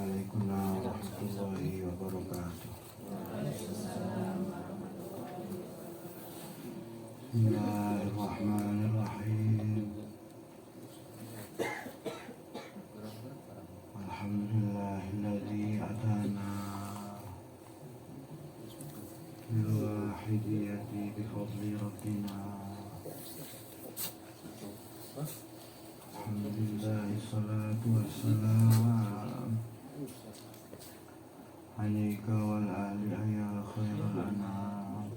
Assalamualaikum warahmatullahi wabarakatuh. Bismillahirrahmanirrahim. Alhamdulillahilladzi hadana lil wahidiyati bi fadli rabbina. Alhamdulillah, salatu wassalam alaika wal ali ya khairal anam.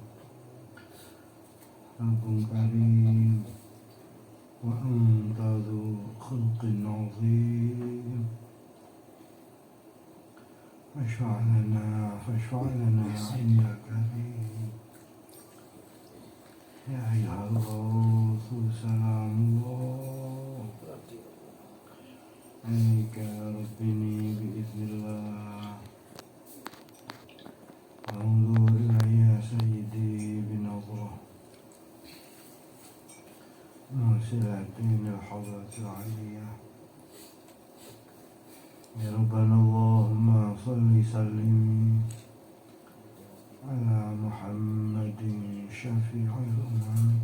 Rabbun karim wa anta dzu khulqin azim. Fashfa' lana ya karim. Ya ayyuhal ghawthu salamullah alaika rabbini biiznillah. Anzur ilayya sayyidi binadhrah musilatin al-hadratil aliyah. Ya Rabbana Allahumma salli sallim ala Muhammadin syafi'il umam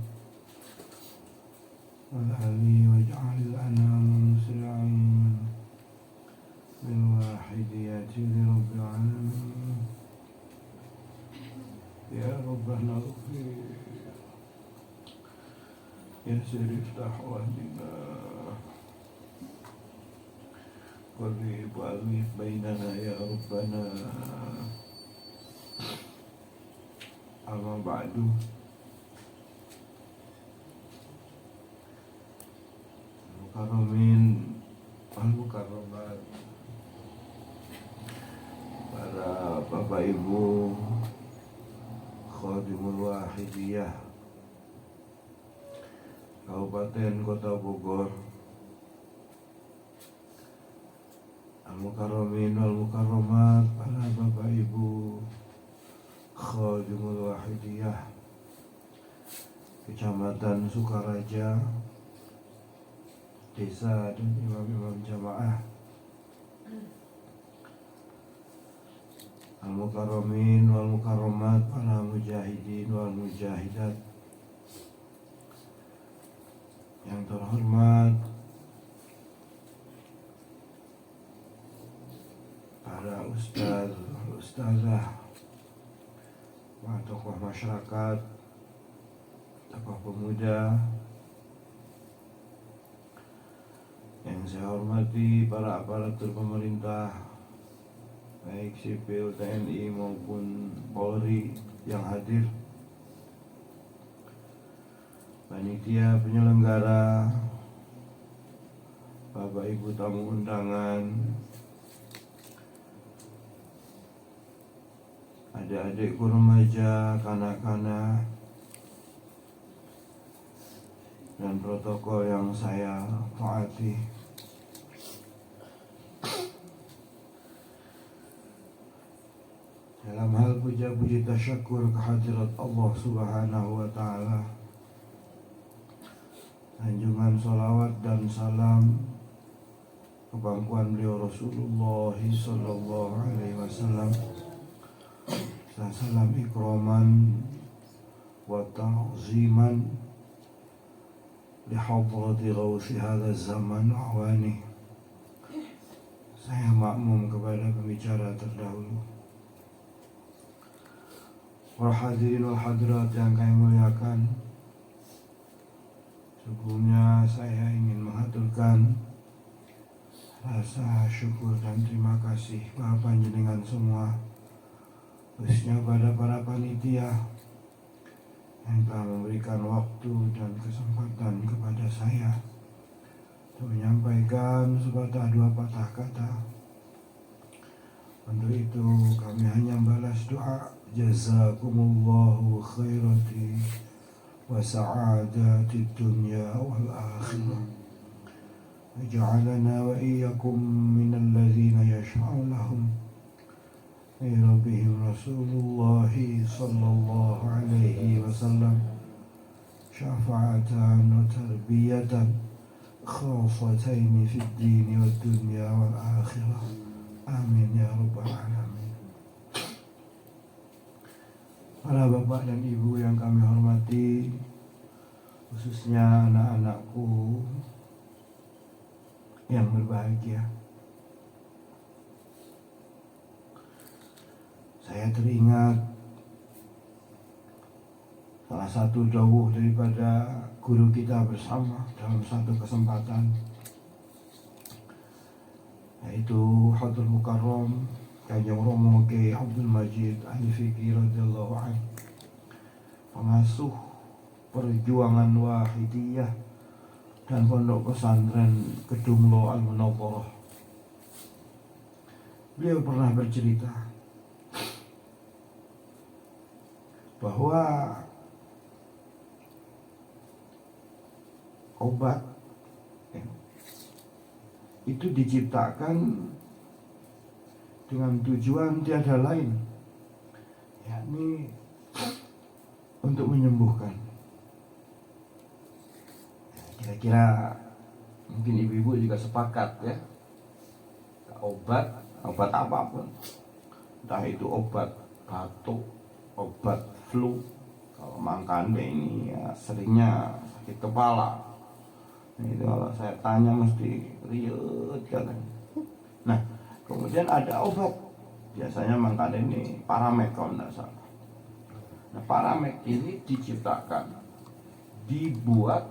wal ali waj'alil anam musli'in bil wahidiyati li rabbil alamin. Ya Rabbana ighfir yassir iftah wahdina qarrib alif bainana ya Rabbana. Amma ba'du. Mukarramin wal mukarramat, para bapak ibu Khadimul Wahidiyah Kabupaten Kota Bogor, al-mukarramin wal mukarramat, para bapak ibu Khadimul Wahidiyah Kecamatan Sukaraja, desa dan imam-imam jamaah, al-mukarramin wal mukarramat, para mujahidin wal mujahidat yang terhormat, para ustaz, ustazah, para tokoh masyarakat, tokoh pemuda yang saya hormati, para aparatur pemerintah baik sipil, TNI maupun Polri yang hadir, panitia penyelenggara, bapak ibu tamu undangan, adik-adikku remaja, kanak-kanak, dan protokol yang saya taati. Dalam hal puja-puji tasyakur kehadirat Allah Subhanahu wa Ta'ala, anjungan salawat dan salam ke pangkuan beliau Rasulullah sallallahu alaihi wasallam, salam ikraman wa ta'ziman li hadrati ghawsi hadha zaman awani. Saya makmum kepada pembicara terdahulu. Para hadirin wal hadirat yang kami muliakan, sebelumnya saya ingin mengaturkan rasa syukur dan terima kasih kepada panjenengan semua, khususnya pada para panitia yang telah memberikan waktu dan kesempatan kepada saya untuk menyampaikan sepatah dua patah kata. Untuk itu kami hanya balas doa, jazakumullahu khairati wa sa'adati dunya wal akhirah. Waj'alana wa iyyakum minal ladzina yashfa'u lahum fi rabbihim Rasulullah sallallahu alaihi wasallam syafa'atan wa tarbiyatan khassatain fid din wad dunya wal akhirah. Amin rabbal alamin. Para bapak dan ibu yang kami hormati, khususnya anak-anakku yang berbahagia. Saya teringat salah satu dawuh daripada guru kita bersama dalam satu kesempatan, yaitu Hadratul Mukarram Kanjeng Romo Kiai Abdul Majid Ahli Fikri radhiyallahu anhu, pengasuh perjuangan Wahidiyah dan pondok pesantren Kedunglo Al-Munawwarah. Beliau pernah bercerita bahwa obat itu diciptakan dengan tujuan tiada lain, yakni untuk menyembuhkan. Kira-kira mungkin ibu-ibu juga sepakat ya, obat apapun, entah itu obat batuk, obat flu. Kalau Mang Kande ini ya seringnya sakit kepala. Itu kalau saya tanya mesti riut katanya. Nah, kemudian ada obat. Biasanya Mang Kande ini Paramek kalau tidak salah. Nah, Paramek ini diciptakan, dibuat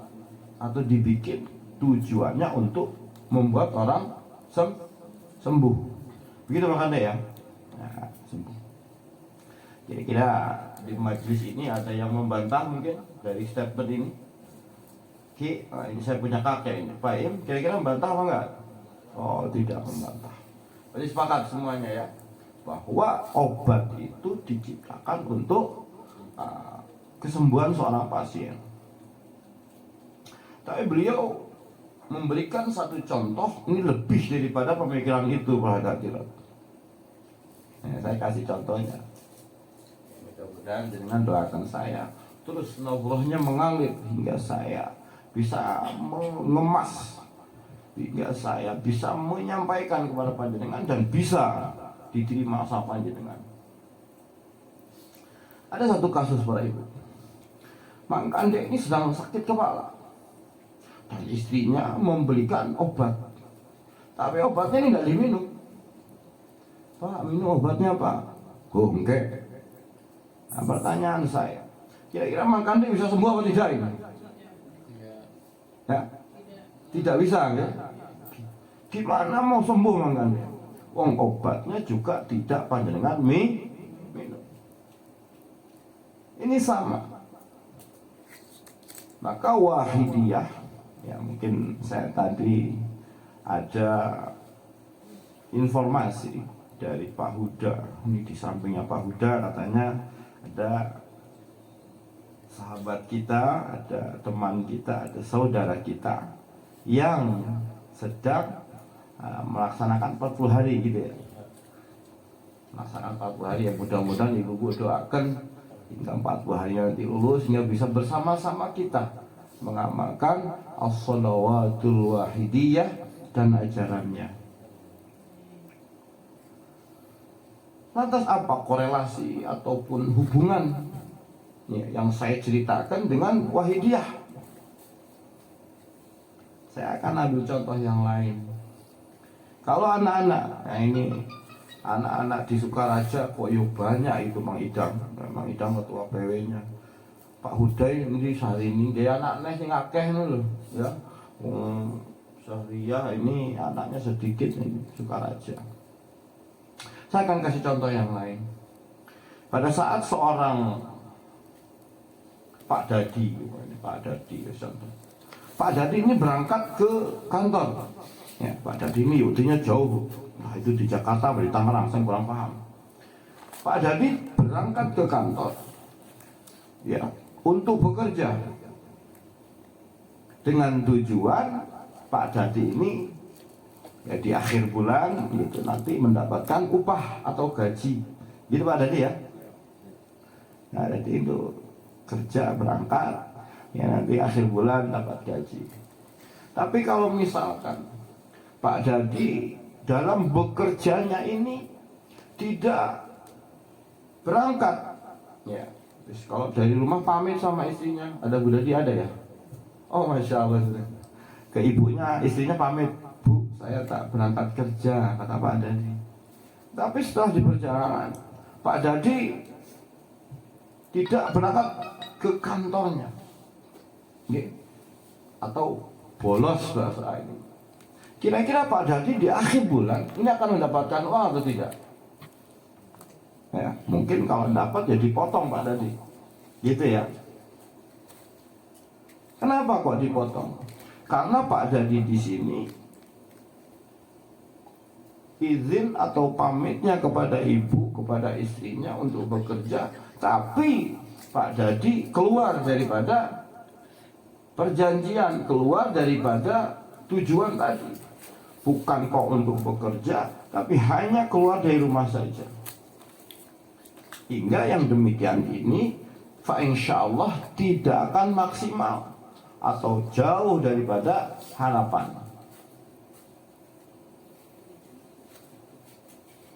atau dibikin tujuannya untuk membuat orang sembuh. Begitu Mang Kande ya? Nah, sembuh. Kira-kira di majelis ini ada yang membantah mungkin dari statement ini? Ini saya punya kakek ini, Pak Im, kira-kira membantah apa enggak? Oh, tidak membantah. Jadi sepakat semuanya ya, bahwa obat itu diciptakan untuk kesembuhan seorang pasien. Tapi beliau memberikan satu contoh, ini lebih daripada pemikiran itu, Pak Hadirat. Saya kasih contohnya. Mudah-mudahan dengan doakan saya, terus nafsunya mengalir hingga saya bisa mengemas, hingga saya bisa menyampaikan kepada panjenengan dan bisa diterima sama panjenengan. Ada satu kasus para ibu, Mang Kande ini sedang sakit kepala dan istrinya membelikan obat, tapi obatnya ini nggak diminum. Pak, minum obatnya Pak? Oh enggak. Nah, pertanyaan saya, kira-kira Mang Kande bisa sembuh apa tidak ini? Ya, tidak bisa ya. Gimana mau sembuh Mang Kande? Wong obatnya juga tidak panjenengan minum. Ini sama. Maka Wahidiyah, ya mungkin saya tadi ada informasi dari Pak Huda. Ini di sampingnya Pak Huda katanya ada sahabat kita, ada teman kita, ada saudara kita yang sedang melaksanakan 40 hari gitu ya. Melaksanakan 40 hari yang mudah-mudahan ibu-ibu doakan hingga 40 hari nanti lulus sehingga bisa bersama-sama kita mengamalkan as-shalawatul wahidiyah dan ajarannya. Lantas apa korelasi ataupun hubungan ya, yang saya ceritakan dengan Wahidiyah? Saya akan ambil contoh yang lain. Kalau anak-anak, nah ini anak-anak di Sukaraja kok ya banyak itu Mang Idam ketua PW-nya. Pak Huday ini hari ini dia anak-anak yang akeh loh ya. Syahriah ini anaknya sedikit ini Sukaraja. Saya akan kasih contoh yang lain. Pada saat seorang Pak Dadi ini berangkat ke kantor. Ya, Pak Dadi ini yutinya jauh. Nah, itu di Jakarta, di Tangerang, saya kurang paham. Pak Dadi berangkat ke kantor, ya, untuk bekerja dengan tujuan Pak Dadi ini ya di akhir bulan gitu nanti mendapatkan upah atau gaji, gitu Pak Dadi ya. Nah, jadi itu kerja berangkat ya nanti akhir bulan dapat gaji. Tapi kalau misalkan Pak Dadi dalam bekerjanya ini tidak berangkat. Ya, terus kalau dari rumah pamit sama istrinya, ada Bu Dadi ada ya? Oh masya Allah, ke ibunya, istrinya pamit, Bu saya tak berangkat kerja, kata Pak Dadi. Tapi setelah di perjalanan, Pak Dadi tidak berangkat ke kantornya, atau bolos bahasa ini. Kira-kira Pak Dadi di akhir bulan ini akan mendapatkan uang atau tidak? Ya, mungkin kalau dapat ya dipotong Pak Dadi, gitu ya. Kenapa kok dipotong? Karena Pak Dadi di sini izin atau pamitnya kepada ibu, kepada istrinya untuk bekerja, tapi Pak Dadi keluar daripada perjanjian, keluar daripada tujuan tadi. Bukan kok untuk bekerja, tapi hanya keluar dari rumah saja. Hingga yang demikian ini, fa insyaallah tidak akan maksimal atau jauh daripada harapan.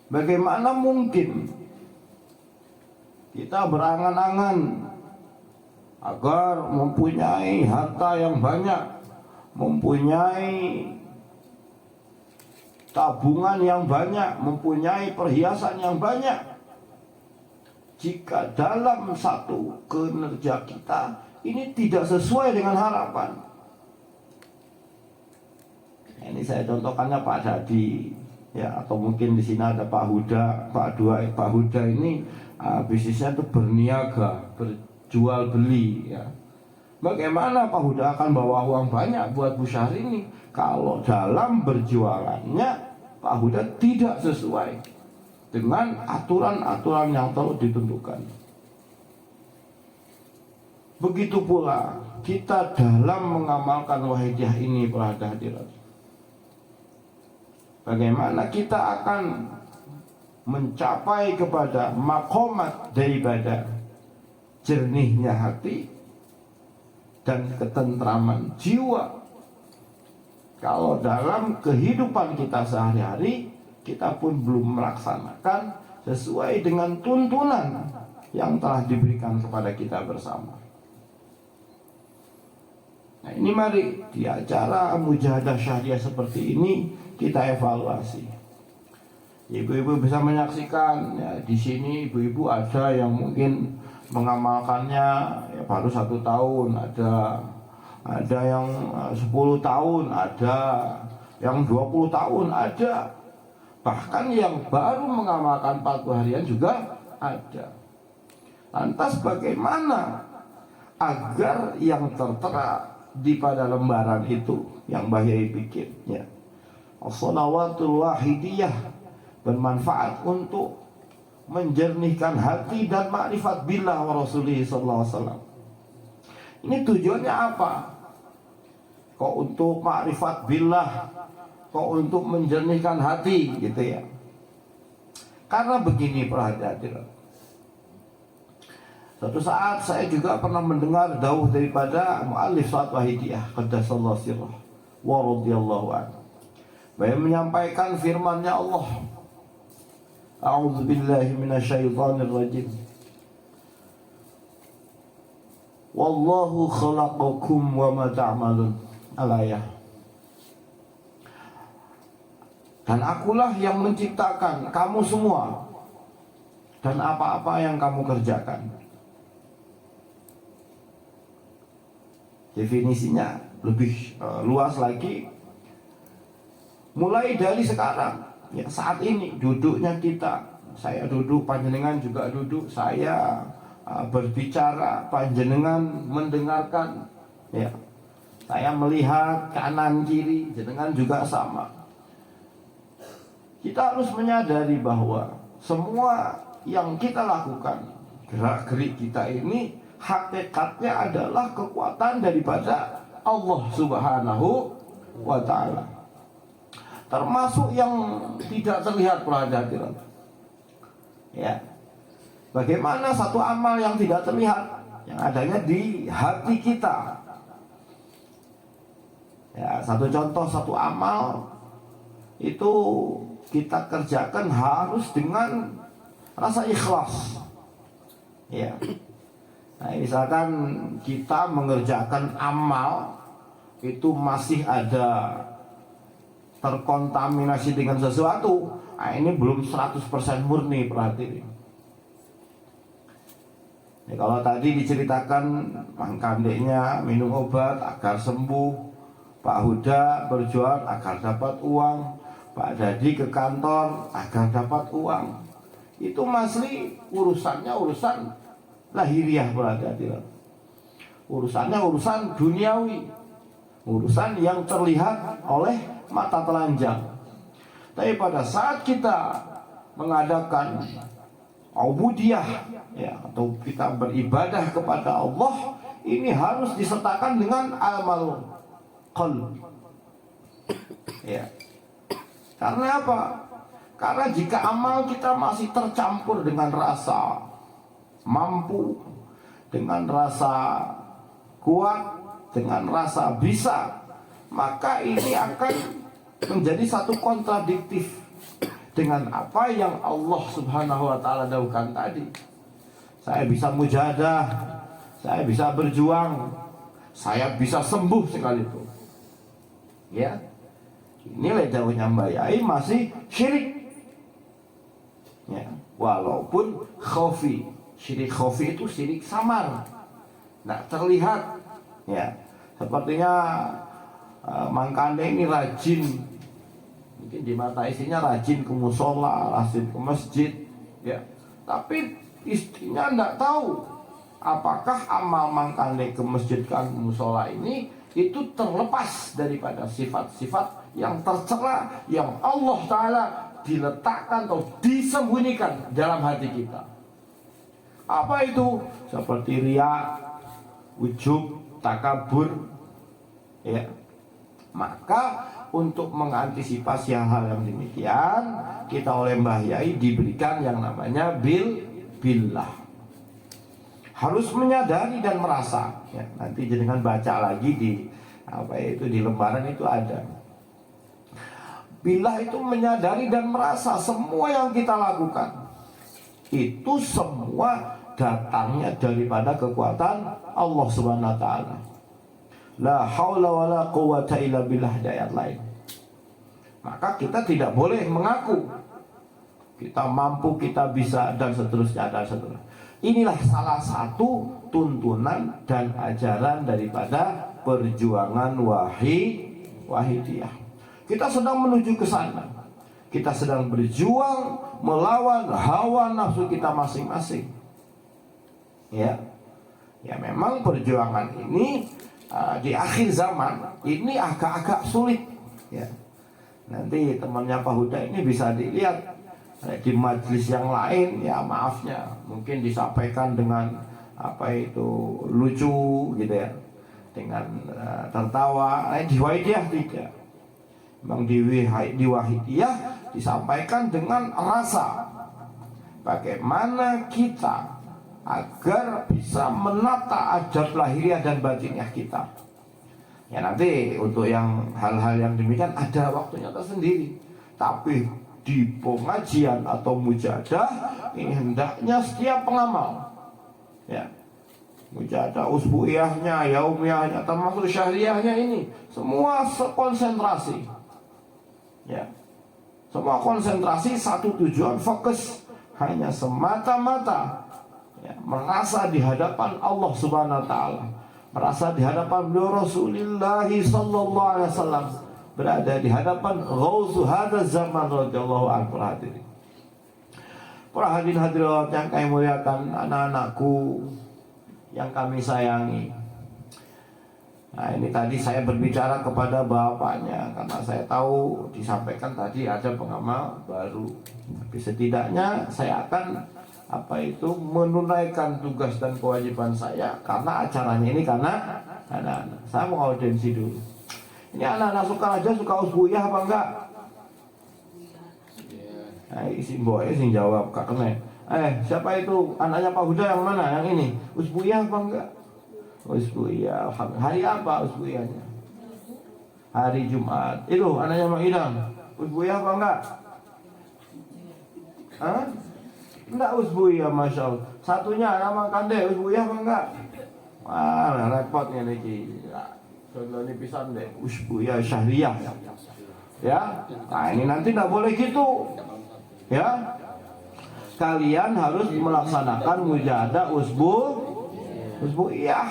Bagaimana mungkin kita berangan-angan agar mempunyai harta yang banyak, mempunyai tabungan yang banyak, mempunyai perhiasan yang banyak, jika dalam satu kinerja kita ini tidak sesuai dengan harapan. Ini saya contohkannya Pak Dadi, ya, atau mungkin di sini ada Pak Huda, Pak Huda ini bisnisnya itu berniaga, berjual beli, ya. Bagaimana Pak Huda akan bawa uang banyak buat Bu Syahrini kalau dalam berjualannya Pak Huda tidak sesuai dengan aturan-aturan yang telah ditentukan. Begitu pula kita dalam mengamalkan wahidiyah ini para hadirat. Bagaimana kita akan mencapai kepada makomat daripada jernihnya hati dan ketentraman jiwa kalau dalam kehidupan kita sehari-hari kita pun belum melaksanakan sesuai dengan tuntunan yang telah diberikan kepada kita bersama. Nah, ini mari di acara mujahadah syariah seperti ini kita evaluasi. Ibu-ibu bisa menyaksikan, ya, di sini ibu-ibu ada yang mungkin mengamalkannya ya baru 1 tahun, ada yang 10 tahun, ada yang 20 tahun, ada bahkan yang baru mengamalkan 40 harian juga ada. Lantas bagaimana agar yang tertera di pada lembaran itu yang Mbah Yai bikin, ya, as-shalawatul wahidiyah, bermanfaat untuk menjernihkan hati dan makrifat billah wa rasulih sallallahu alaihi wasallam. Ini tujuannya apa? Kok untuk makrifat billah, kok untuk menjernihkan hati, gitu ya. Karena begini perhatian. Suatu saat saya juga pernah mendengar dawuh daripada muallif Salat Wahidiyah qaddasallahu sirrah wa radhiyallahu anhu. Beliau menyampaikan firman-Nya Allah. A'udzu billahi minasyaitonir rajim. Wallahu khalaqakum wa ma ta'malun. Al-ayah. Dan akulah yang menciptakan kamu semua dan apa-apa yang kamu kerjakan. Definisinya lebih luas lagi. Mulai dari sekarang, ya, saat ini duduknya kita, saya duduk, panjenengan juga duduk, saya berbicara, panjenengan mendengarkan, ya, saya melihat kanan kiri, jenengan juga sama. Kita harus menyadari bahwa semua yang kita lakukan, gerak-gerik kita ini hakikatnya adalah kekuatan daripada Allah Subhanahu wa ta'ala. Termasuk yang tidak terlihat perhatian. Ya. Bagaimana satu amal yang tidak terlihat, yang adanya di hati kita. Ya, satu contoh, satu amal itu kita kerjakan harus dengan rasa ikhlas. Ya. Nah, misalkan kita mengerjakan amal itu masih ada terkontaminasi dengan sesuatu, nah ini belum 100% murni, perhatikan. Ya, kalau tadi diceritakan Mang Kandeknya minum obat agar sembuh, Pak Huda berjuang agar dapat uang, Pak Dadi ke kantor agar dapat uang. Itu masih urusannya urusan lahiriah, berarti. Urusannya urusan duniawi, urusan yang terlihat oleh mata telanjang. Tapi pada saat kita mengadakan ubudiyah, ya, atau kita beribadah kepada Allah, ini harus disertakan dengan amal qalb. Ya. Karena apa? Karena jika amal kita masih tercampur dengan rasa mampu, dengan rasa kuat, dengan rasa bisa, maka ini akan menjadi satu kontradiktif dengan apa yang Allah Subhanahu wa ta'ala daukan tadi. Saya bisa mujahadah, saya bisa berjuang, saya bisa sembuh sekalipun. Ya. Nilai daunnya Mbak Yai masih syirik. Ya, walaupun khofi. Syirik khofi itu syirik samar, tidak terlihat. Ya, sepertinya Mang Kande ini rajin, mungkin di mata istrinya rajin ke musola, rajin ke masjid, ya. Tapi istrinya tidak tahu apakah amal Mang Kande ke masjid kan musola ini itu terlepas daripada sifat-sifat yang tercela yang Allah Ta'ala diletakkan atau disembunyikan dalam hati kita. Apa itu? Seperti riya, ujub, takabur, ya. Maka untuk mengantisipasi hal-hal yang demikian, kita oleh Mbah Yai diberikan yang namanya billah. Harus menyadari dan merasa, ya. Nanti jenengan baca lagi di di lembaran itu ada. Billah itu menyadari dan merasa semua yang kita lakukan itu semua datangnya daripada kekuatan Allah Subhanahu wa ta'ala. La haula wala quwwata illa billah, ayat lain. Maka kita tidak boleh mengaku kita mampu, kita bisa, dan seterusnya. Inilah salah satu tuntunan dan ajaran daripada perjuangan wahidiyah. Kita sedang menuju ke sana. Kita sedang berjuang melawan hawa nafsu kita masing-masing. Ya, memang perjuangan ini di akhir zaman ini agak-agak sulit. Ya, nanti temannya Pak Huda ini bisa dilihat di majelis yang lain, ya maafnya mungkin disampaikan dengan lucu gitu ya, dengan tertawa. Di Wahidiyah tidak. Memang di Wahidiyah disampaikan dengan rasa bagaimana kita agar bisa menata adab lahiriah dan batiniah kita. Ya, nanti untuk yang hal-hal yang demikian ada waktunya tersendiri. Tapi di pengajian atau mujahadah ini hendaknya setiap pengamal, ya, mujahadah usbuiyahnya, yaumiyahnya, termasuk syahriyahnya, ini semua konsentrasi. Ya, semua konsentrasi, satu tujuan, fokus, hanya semata-mata ya, merasa di hadapan Allah Subhanahu wa ta'ala, merasa di hadapan beliau Rasulullah sallallahu alaihi wasallam, berada di hadapan Ghauzu hadzal zaman radhiyallahu anhu. Para hadirin hadirat yang kami muliakan, anak-anakku yang kami sayangi. Nah, ini tadi saya berbicara kepada bapaknya karena saya tahu disampaikan tadi ada pengamal baru. Tapi setidaknya saya akan menunaikan tugas dan kewajiban saya karena acaranya ini karena anak-anak. Saya mau audiensi dulu. Ini anak-anak suka aja, suka usbuyah apa enggak? Nah, isi boy sing jawab Kak Kene. Siapa itu? Anaknya Pak Huda yang mana? Yang ini. Usbuyah apa enggak? Usbuyah. Hari apa usbuyahnya? Hari Jumat. Itu anaknya Mak Idam. Usbuyah apa enggak? Hah? Enggak usbuyah, Masya Allah. Satunya nama kande usbuyah apa enggak? Wah, repotnya nih. Contoh ini pisan deh, usbuyah syahriyah. Ya, nah ini nanti enggak boleh gitu. Ya, kalian harus melaksanakan mujahadah usbuyah.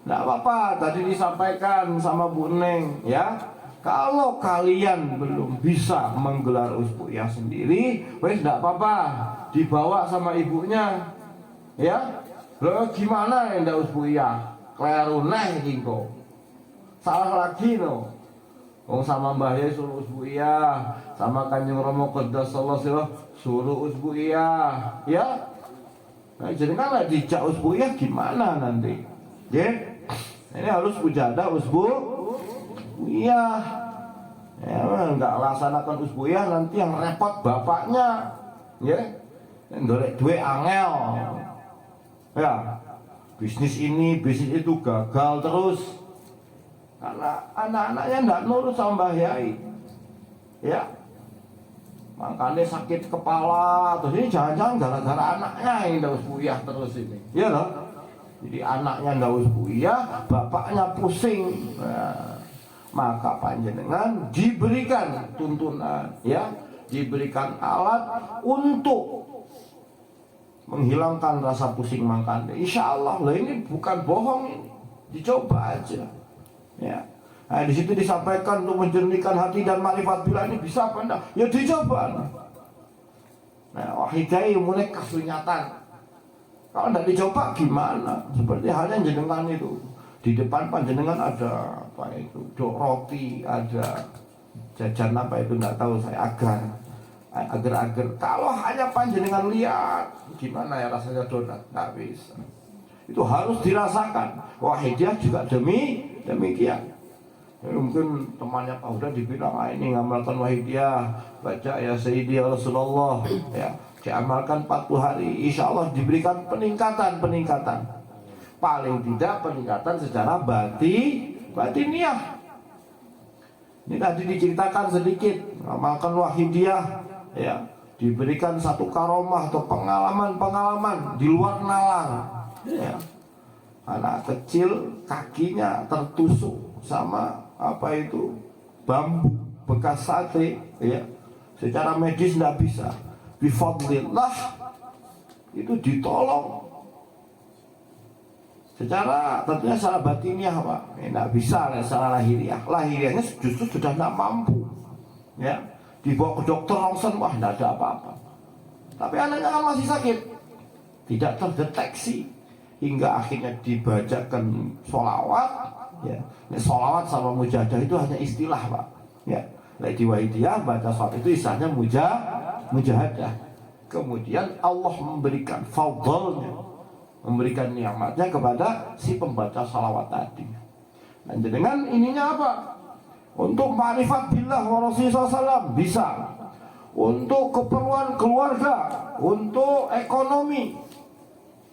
Enggak apa-apa, tadi disampaikan sama Bu Neng, ya. Kalau kalian belum bisa menggelar usbuyah sendiri, wes enggak apa-apa, dibawa sama ibunya. Ya. Loh gimana yang ndak usbuyah? Kleru neh kingko. Salah lagi no. Wong sama Mbah Yai suruh usbuyah, sama Kanjeng Rama Qaddasallahu sirah suruh usbuyah, ya. Nah, jadi kan dijak usbuyah gimana nanti? Ya. Ini harus mujahadah usbuyah. Ya, enggak laksanakan usbuyah nanti yang repot bapaknya. Ya. Golek duit angel. Ya. Bisnis ini, bisnis itu gagal terus. Karena anak-anaknya enggak nurut sama Mbah Yai. Ya. Makanya sakit kepala terus ini jangan-jangan gara-gara anaknya yang enggak usbuyah terus ini. Ya loh. Jadi anaknya ndak usbuyah, bapaknya pusing. Nah, maka panjenengan diberikan tuntunan, ya, diberikan alat untuk menghilangkan rasa pusing makanya. Insya Allah, lah ini bukan bohong, ini dicoba aja. Ya, nah, di situ disampaikan untuk menjernihkan hati dan makrifat billah ini bisa apa enggak? Ya dicoba. Nah, wahidah mulai kasunyatan. Kalau tidak dicoba gimana? Seperti halnya jenengan itu di depan panjenengan ada apa itu dok roti, ada jajan apa itu tidak tahu saya agar. Kalau hanya panjenengan lihat gimana ya rasanya donat, nggak bisa. Itu harus dirasakan. Wahidiyah juga demikian. Ya, mungkin temannya Pak Huda dibilang ini ngamalkan wahidiyah, baca ya Sayyidi ya Rasulullah, ya. Diamalkan 40 hari, insya Allah diberikan peningkatan. Paling tidak peningkatan secara batiniah. Ini tadi diceritakan sedikit, amalkan wahidiyah, ya, diberikan satu karomah atau pengalaman di luar nalar. Ya. Anak kecil kakinya tertusuk sama apa itu bambu bekas sate, ya. Secara medis tidak bisa. Bifadlillah itu ditolong secara tentunya secara batiniah Pak, tidak bisa secara lahiriahnya justru sudah tidak mampu, ya, dibawa ke dokter langsung wah tidak ada apa-apa, tapi anaknya kan masih sakit, tidak terdeteksi hingga akhirnya dibacakan sholawat, ya. Sholawat sama mujahadah itu hanya istilah Pak, ya. Di wahidiyah baca sholawat itu istilahnya mujahadah. Kemudian Allah memberikan fadlnya, memberikan nikmatnya kepada si pembaca salawat tadi. Dan dengan ininya apa? Untuk ma'rifat billah wa Rasulullah SAW bisa. Untuk keperluan keluarga, untuk ekonomi,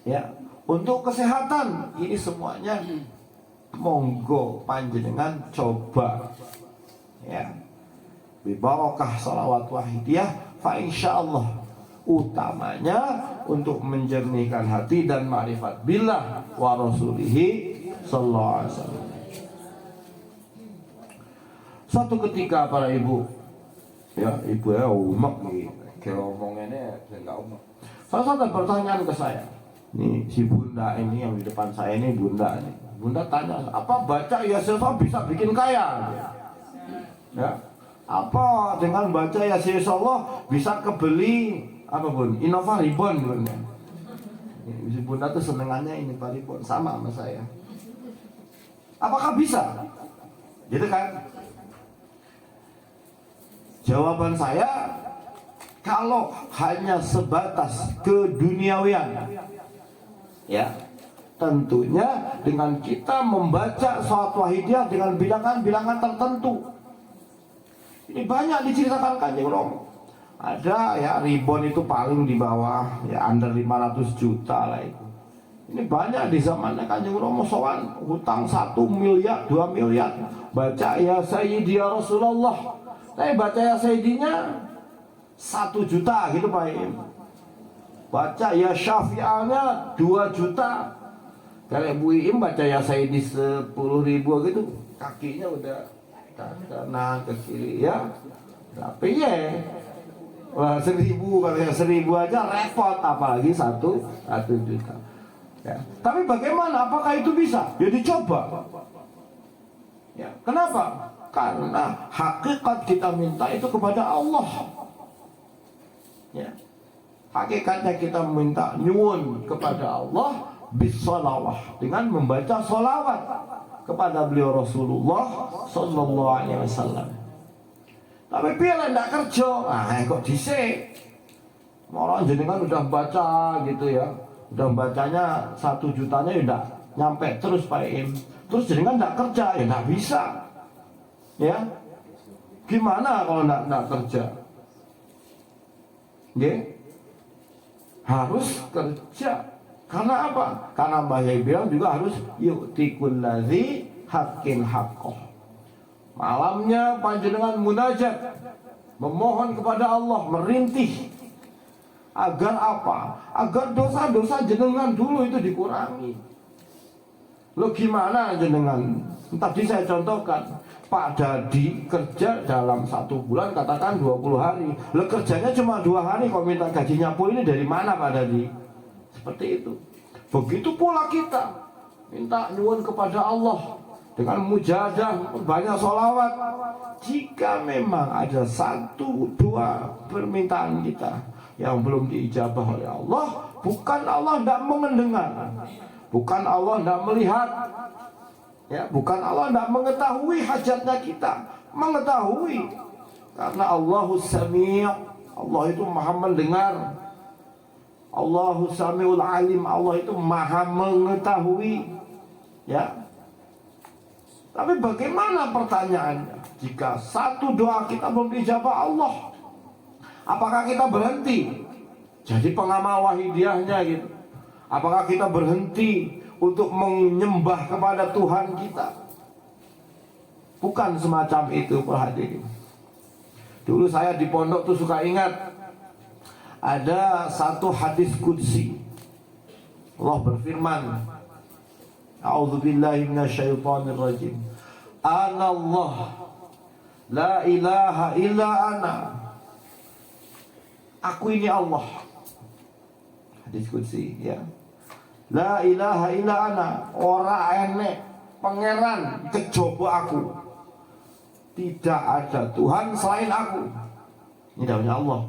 ya, untuk kesehatan, ini semuanya monggo panjenengan coba, ya. Bibarokah salawat wahidiyah, fa insyaallah utamanya untuk menjernihkan hati dan ma'rifat billah wa rasulihi sallallahu alaihi wasallam. Suatu ketika para ibu, ya ibu ya umek nih, kayak omongannya enggak umek. Salah satu pertanyaan ke saya, nih si bunda ini yang di depan saya ini bunda nih. Bunda tanya, apa baca Yasin bisa bikin kaya? Ya. Apa dengan baca Yasin Allah bisa kebeli apa Bun? Innova Ribbon Bun. Si bunda tuh senengannya ini Pak Ribbon sama saya. Apakah bisa? Gitu kan? Jawaban saya, kalau hanya sebatas keduniawian, ya tentunya dengan kita membaca salat wahidiyah dengan bilangan-bilangan tertentu. Ini banyak diceritakan Kanjeng Romo. Ada ya Ribbon itu paling di bawah ya under 500 juta lah itu. Ini banyak di zamannya Kanjeng Romo sowan hutang 1 miliar 2 miliar. Baca ya Sayyidi ya Rasulullah Tapi baca ya Sayyidinya 1 juta gitu Pak Im. Baca ya Syafi'alnya 2 juta. Kalau Bu Im baca ya Sayyidi 10.000 gitu, kakinya udah ke kanan ke kiri ya. Tapi ya, wah 1.000, kalau yang 1.000 aja repot, apalagi 1 juta. Ya. Tapi bagaimana? Apakah itu bisa? Ya dicoba. Ya. Kenapa? Karena hakikat kita minta itu kepada Allah. Ya. Hakikatnya kita minta nyuwun kepada Allah bisolawah, dengan membaca solawat kepada beliau Rasulullah Sallallahu Alaihi Wasallam. Tapi pilih tidak kerja, kok dhisik. Orang jenengan udah baca gitu ya, udah bacanya 1 jutanya udah nyampe terus Pak Im. Terus jenengan tidak kerja, ya tidak bisa. Ya, gimana kalau tidak kerja? Ya, harus kerja. Karena apa? Karena Mbah Yai bilang juga harus yu'tikul ladzi haqqin haqqoh. Malamnya panjenengan munajat, memohon kepada Allah, merintih. Agar apa? Agar dosa-dosa jenengan dulu itu dikurangi. Lo gimana jenengan? Tadi saya contohkan, Pak Dadi kerja dalam 1 bulan, katakan 20 hari. Lo kerjanya cuma 2 hari, kok minta gajinya pun ini dari mana Pak Dadi? Seperti itu. Begitu pula kita minta nyuwun kepada Allah dengan mujahadah, banyak sholawat. Jika memang ada 1-2 permintaan kita yang belum diijabah oleh Allah, bukan Allah tidak mendengar, bukan Allah tidak melihat, ya, bukan Allah tidak mengetahui hajatnya kita, mengetahui, karena Allahus Sami', Allah itu maha mendengar. Allahu Samiul Alim, Allah itu maha mengetahui. Ya. Tapi bagaimana pertanyaannya? Jika 1 doa kita belum dijabah Allah, apakah kita berhenti jadi pengamal wahidiyahnya gitu? Apakah kita berhenti untuk menyembah kepada Tuhan kita? Bukan semacam itu, Pak hadirin. Dulu saya di pondok tuh suka ingat ada 1 hadis qudsi. Allah berfirman, A'udzubillahi minasyaitonirrajim. Ana Allah, la ilaha illa ana. Aku ini Allah. Hadis qudsi ya. La ilaha illa ana, ora enek pangeran kejaba aku. Tidak ada Tuhan selain aku. Ini dawuhnya Allah.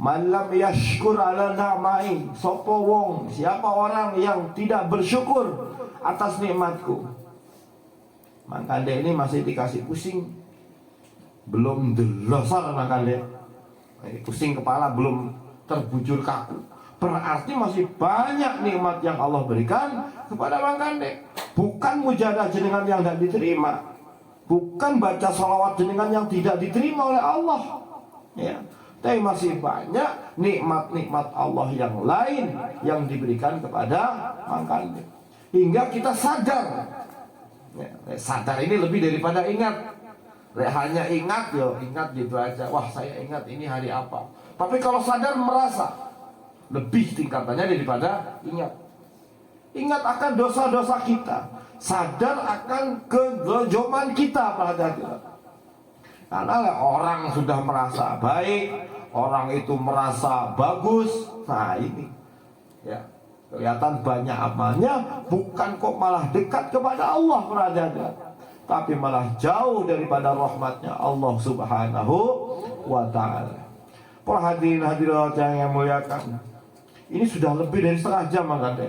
Malam yashkur ala na'mai, sapa wong, siapa orang yang tidak bersyukur atas nikmatku. Makanya ini masih dikasih pusing, belum delosar makanya pusing kepala, belum terbujur kaku. Berarti masih banyak nikmat yang Allah berikan kepada Bang Kande. Bukan mujahadah jenengan yang tidak diterima, bukan baca sholawat jenengan yang tidak diterima oleh Allah, ya. Tapi masih banyak nikmat-nikmat Allah yang lain yang diberikan kepada Bang Kande. Hingga kita sadar, ya, sadar ini lebih daripada ingat. Hanya ingat, yo ingat gitu aja. Wah saya ingat ini hari apa. Tapi kalau sadar merasa, lebih tingkatannya daripada ingat. Ingat akan dosa-dosa kita, sadar akan kegejoman kita pada kita. Karena orang sudah merasa baik, orang itu merasa bagus. Nah ini ya, kelihatan banyak amalnya, bukan kok malah dekat kepada Allah berada, tapi malah jauh daripada rahmatnya Allah Subhanahu wa ta'ala. Para hadirin hadirat yang muliakan, ini sudah lebih dari setengah jam makanya.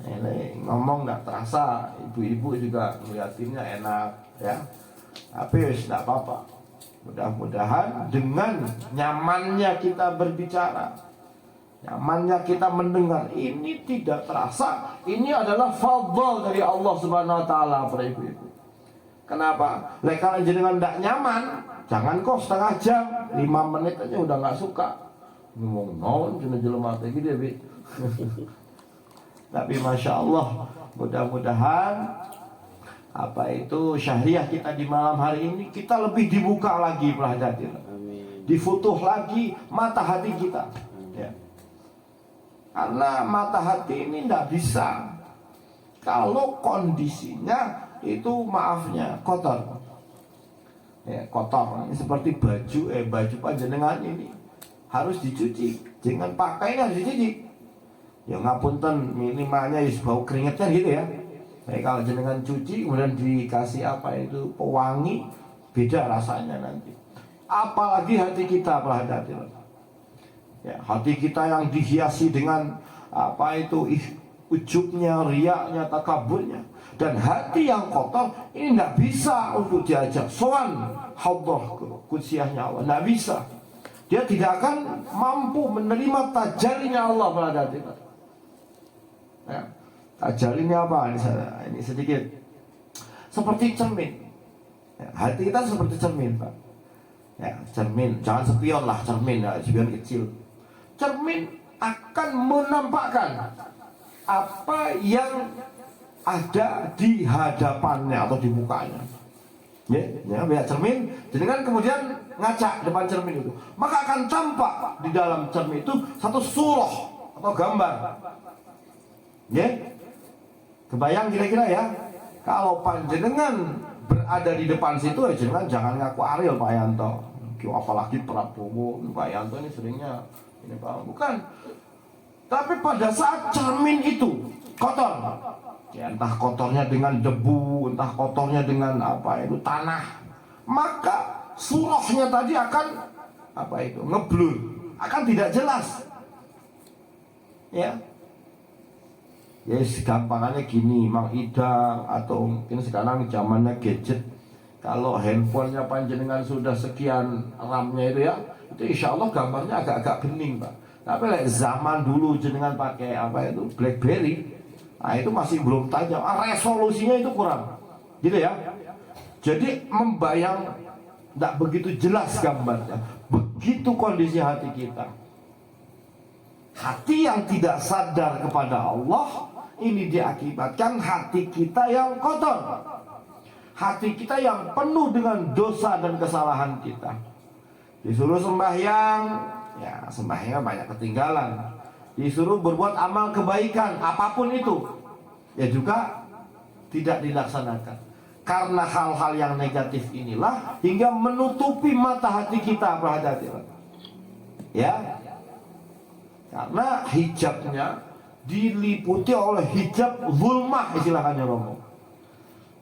Ini ngomong tidak terasa, ibu-ibu juga melihatinnya enak ya. Tapi tidak apa-apa. Mudah-mudahan dengan nyamannya kita berbicara, nyamannya kita mendengar, ini tidak terasa. Ini adalah fadl dari Allah Subhanahu wa ta'ala, para ibu-ibu. Kenapa? Kalau jenengan tidak nyaman, jangan kok setengah jam, 5 menit aja udah nggak suka. Ngomong non, cuma jelema kayak gitu ya, Tapi Masya Allah, mudah-mudahan apa itu syahriah kita di malam hari ini, kita lebih dibuka lagi perhatian, difutuh lagi mata hati kita, ya. Karena mata hati ini tidak bisa kalau kondisinya itu maafnya kotor, ya, kotor. Ini seperti baju panjenengan ini harus dicuci, jangan pakai harus dicuci. Ya ngapunten, minimalnya bau keringetnya gitu ya. Kalau jenengan cuci kemudian dikasih apa itu pewangi, beda rasanya nanti. Apalagi hati kita, perhatian. Ya, hati kita yang dihiasi dengan apa itu ujubnya, riaknya, takaburnya, dan hati yang kotor ini tidak bisa untuk diajak sowan hadrah kudsiyahnya Allah, tidak bisa. Dia tidak akan mampu menerima tajallinya Allah, perhatian. Ya. Tajallinya apa? Ini sedikit seperti cermin. Ya, hati kita seperti cermin, Pak. Ya, cermin, jangan spion lah, cermin, ya, spion kecil. Cermin akan menampakkan apa yang ada di hadapannya atau di mukanya. Ya, lihat cermin, jadi kan kemudian ngaca depan cermin itu, maka akan tampak di dalam cermin itu satu surah atau gambar. Ya, kebayang kira-kira ya. Kalau panjenengan berada di depan situ, ya jangan ngaku Ariel Pak Yanto. Apalagi Prabowo, Pak Yanto ini seringnya ini Pak, bukan. Tapi pada saat cermin itu kotor, ya, entah kotornya dengan debu, entah kotornya dengan apa itu tanah, maka surahnya tadi akan apa itu ngeblur, akan tidak jelas. Ya. Ya gampangannya gini, Mang Idang, atau mungkin sekarang zamannya gadget. Kalau handphonenya panjenengan sudah sekian RAM-nya itu ya, itu insya Allah gambarnya agak-agak bening, Pak. Tapi zaman dulu jenengan pakai apa itu BlackBerry, nah itu masih belum tajam, resolusinya itu kurang, gitu ya. Jadi membayang tidak begitu jelas gambarnya. Begitu kondisi hati kita. Hati yang tidak sadar kepada Allah, ini diakibatkan hati kita yang kotor, hati kita yang penuh dengan dosa dan kesalahan kita. Disuruh sembahyang, ya sembahyang banyak ketinggalan. Disuruh berbuat amal kebaikan apapun itu, ya juga tidak dilaksanakan. Karena hal-hal yang negatif inilah hingga menutupi mata hati kita, perhatian. Ya, karena hijabnya diliputi oleh hijab zulmah, istilahnya Romo.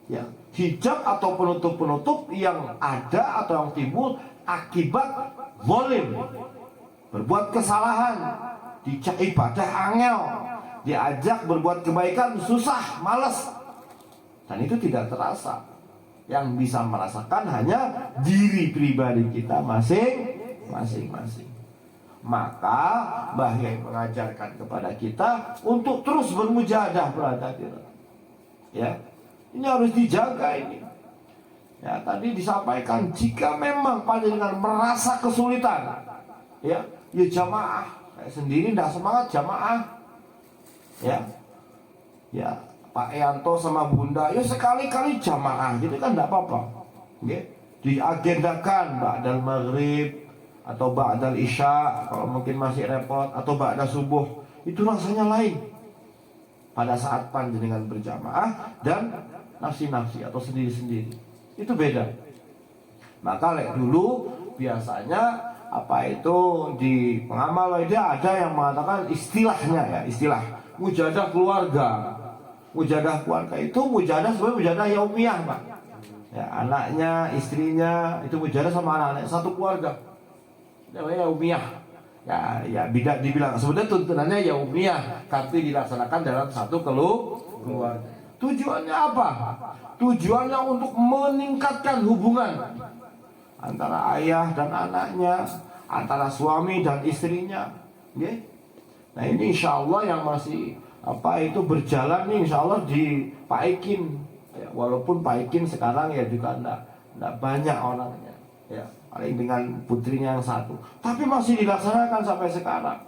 Ya, hijab atau penutup-penutup yang ada atau yang timbul akibat zalim, berbuat kesalahan, dicak ibadah angel, diajak berbuat kebaikan susah, malas, dan itu tidak terasa. Yang bisa merasakan hanya diri pribadi kita masing-masing. Maka Mbah Yai mengajarkan kepada kita untuk terus bermujahadah, perhatian. Ya, ini harus dijaga ini. Ya, tadi disampaikan jika memang panjenengan merasa kesulitan, ya jamaah. Saya sendiri tidak semangat jamaah. Ya, Pak Yanto sama Bunda, ya sekali-kali jamaah, gitu kan tidak apa-apa. Ya, diagendakan ba'dal maghrib atau ba'dal isya kalau mungkin masih repot, atau ba'da subuh, itu rasanya lain pada saat panjenengan berjamaah dan nafsi-nafsi atau sendiri-sendiri, itu beda. Maka dulu biasanya apa itu di pengamal dia ada yang mengatakan istilahnya, ya istilah mujahadah keluarga. Mujahadah keluarga itu mujahadah sebenarnya mujahadah yaumiyah, Pak. Ya, anaknya, istrinya itu mujahadah sama anak-anak satu keluarga. Yaumiyah. Ya tidak dibilang sebenarnya tuntunannya yaumiyah, tapi dilaksanakan dalam satu keluarga. Tujuannya apa? Tujuannya untuk meningkatkan hubungan antara ayah dan anaknya, antara suami dan istrinya. Okay? Nah ini insya Allah yang masih apa itu berjalan nih, insya Allah di Pak Ikin. Ya, walaupun Pak Ikin sekarang ya juga enggak banyak orangnya. Ya, paling dengan putrinya yang satu, tapi masih dilaksanakan sampai sekarang.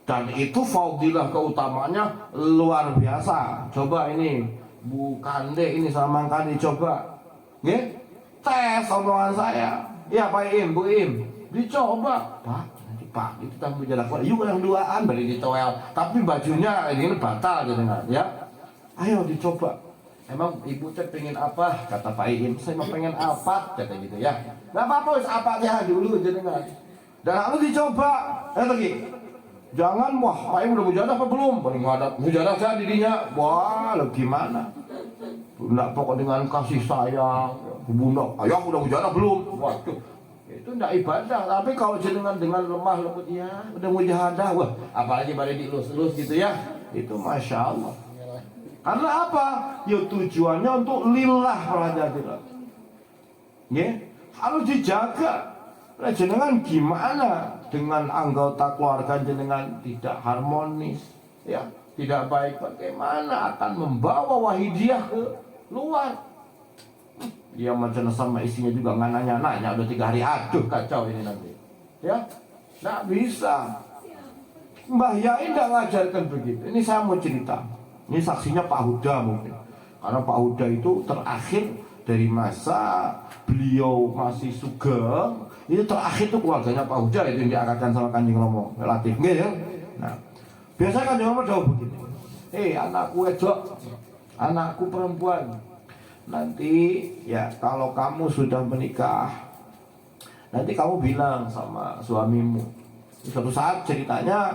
Dan itu fadilah keutamaannya luar biasa. Coba ini bukan deh ini sama Mang Kande coba. Nggih? Tes omongan saya. Ya Pak Im, Bu Im, dicoba. Pak, nanti Pak, itu tamu jalan keluar. Yuk yang duaan balik ditoel. Tapi bajunya ini batal gitu kan, ya. Ayo dicoba. Emang ibu teh pengen apa? Kata Pak Im, saya mau pengen apa? Kata gitu ya. Nggak apa-apa, apa aja dulu jadi kan. Dan lalu dicoba. Lagi. Jangan, wah, Pak Im udah mujadah apa belum? Paling ada mujadah saya dirinya. Wah, lo gimana? Nggak pokok dengan kasih sayang. Bunda, ayah udah mujadah belum? Waduh, itu nggak ibadah. Tapi kalau dengan lemah lembut, ya udah mujahadah, wah, apalagi pada dielus-elus gitu ya, itu masya Allah. Karena apa? Ya tujuannya untuk lillah perhatian. Ya, harus dijaga. Nah, jenengan gimana dengan anggota keluarga jenengan tidak harmonis, ya, tidak baik, bagaimana akan membawa wahidiah ke luar? Dia macam sama istrinya juga nggak nanya-nanya, udah 3 hari, aduh kacau ini nanti, ya, nggak bisa. Mbah Yai nggak ngajarkan begitu. Ini saya mau cerita, ini saksinya Pak Huda mungkin, karena Pak Huda itu terakhir dari masa beliau masih sugeng, itu terakhir tuh keluarganya Pak Huda itu yang diangkatkan sama Kanjeng Romo relatif, gitu ya. Nah, biasanya Kanjeng Romo jauh begini, anakku wedok, anakku perempuan. Nanti ya kalau kamu sudah menikah, nanti kamu bilang sama suamimu. Suatu saat ceritanya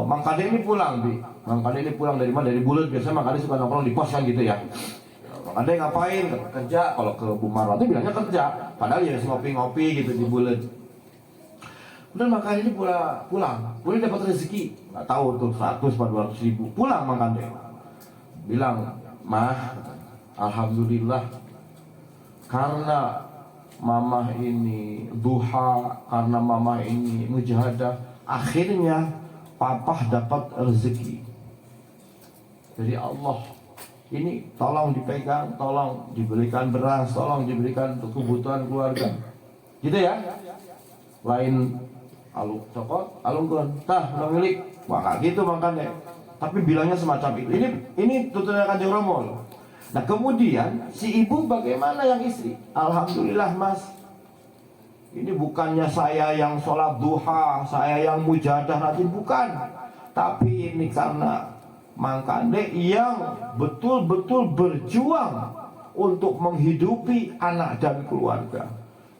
Mang Kade ini pulang, Mang Kade ini pulang dari mana? Dari Bulet. Biasanya Mang Kade suka nongkrong di pos kan gitu ya. Mang Kade ngapain? Kerja. Kalau ke Bu Marwati bilangnya kerja, padahal ya ngopi-ngopi gitu di Bulet. Kemudian Mang Kade ini pulang. Boleh dapat rezeki, nggak tahu tuh 100 atau 200 ribu. Pulang Mang Kade, bilang, Mah, alhamdulillah, karena mamah ini duha, karena mamah ini mujahadah, akhirnya papah dapat rezeki dari Allah. Ini tolong dipegang, tolong diberikan beras, tolong diberikan untuk kebutuhan keluarga, gitu ya. Lain alung cokot, alung gon, tah milik, wah gak gitu makanya. Tapi bilangnya semacam itu. Ini tuntunan Kanjeng Romo loh. Nah kemudian si ibu bagaimana yang istri? Alhamdulillah Mas, ini bukannya saya yang sholat duha, saya yang mujahadah rajin, bukan. Tapi ini karena Mang Kande yang betul-betul berjuang untuk menghidupi anak dan keluarga.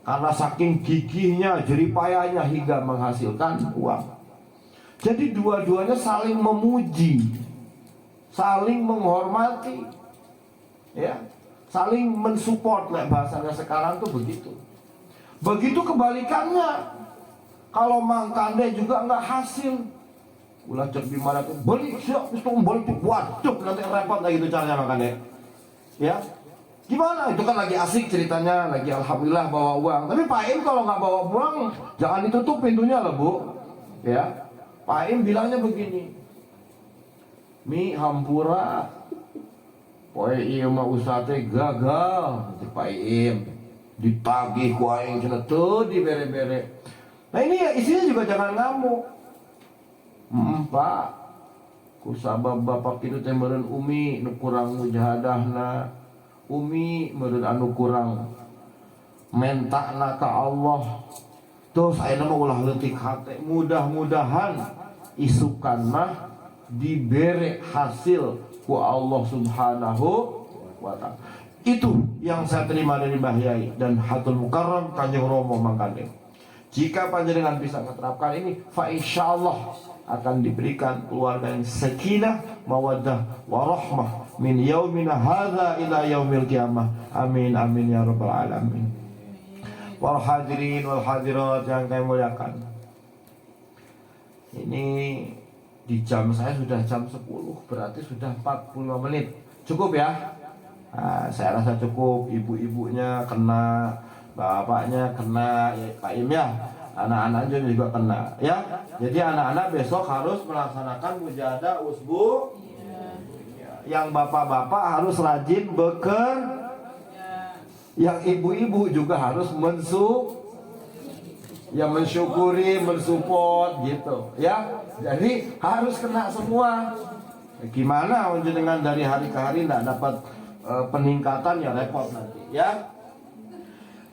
Karena saking gigihnya, jeripayahnya hingga menghasilkan uang. Jadi dua-duanya saling memuji, saling menghormati, ya, saling mensupport. Lah bahasanya sekarang tuh begitu. Begitu kebalikannya, kalau Mang Kande juga nggak hasil, ulah cek di mana tuh beli siap itu beli tuh, waduh nanti repot lagi itu caranya Mang Kande, ya. Gimana? Itu kan lagi asik ceritanya, lagi alhamdulillah bawa uang. Tapi Pak Im kalau nggak bawa uang, jangan ditutup pintunya loh Bu, ya. Pak Im bilangnya begini, Mi hampura, poe iya mah usate gagal, si Pak Im ditagih ku aing cenah teu dibere-bere. Nah ini ya isinya juga jangan ngamuk. Pak, ku sabab bapak kitu teh meureun umi nu kurang mujahadahna, umi meureun anu kurang mentakna ka Allah. Terus ayeuna mah ulah leutik hate, mudah-mudahan isukan mah dibere hasil ku Allah Subhanahu wa ta'ala. Itu yang saya terima dari Mbah Yai dan Hatul Mukarram Kanjeng Romo Mang Kande. Jika panjenengan bisa menerapkan ini, fa insyaallah akan diberikan keluarga yang sakinah, mawaddah, warahmah min yaumina hadza ila yaumil qiyamah. Amin amin ya rabbal alamin. Wal hadirin wal hadirat yang kami muliakan. Ini di jam saya sudah jam 10, berarti sudah 45 menit. Cukup ya? Nah, saya rasa cukup. Ibu-ibunya kena, bapaknya kena, ya, Pak Im ya, anak-anak juga kena ya. Jadi anak-anak besok harus melaksanakan mujahadah usbu. Yang bapak-bapak harus rajin bekerja. Yang ibu-ibu juga harus mensyukuri, mensupport gitu ya. Jadi harus kena semua. Gimana jenengan dari hari ke hari tidak dapat peningkatan, ya repot nanti ya.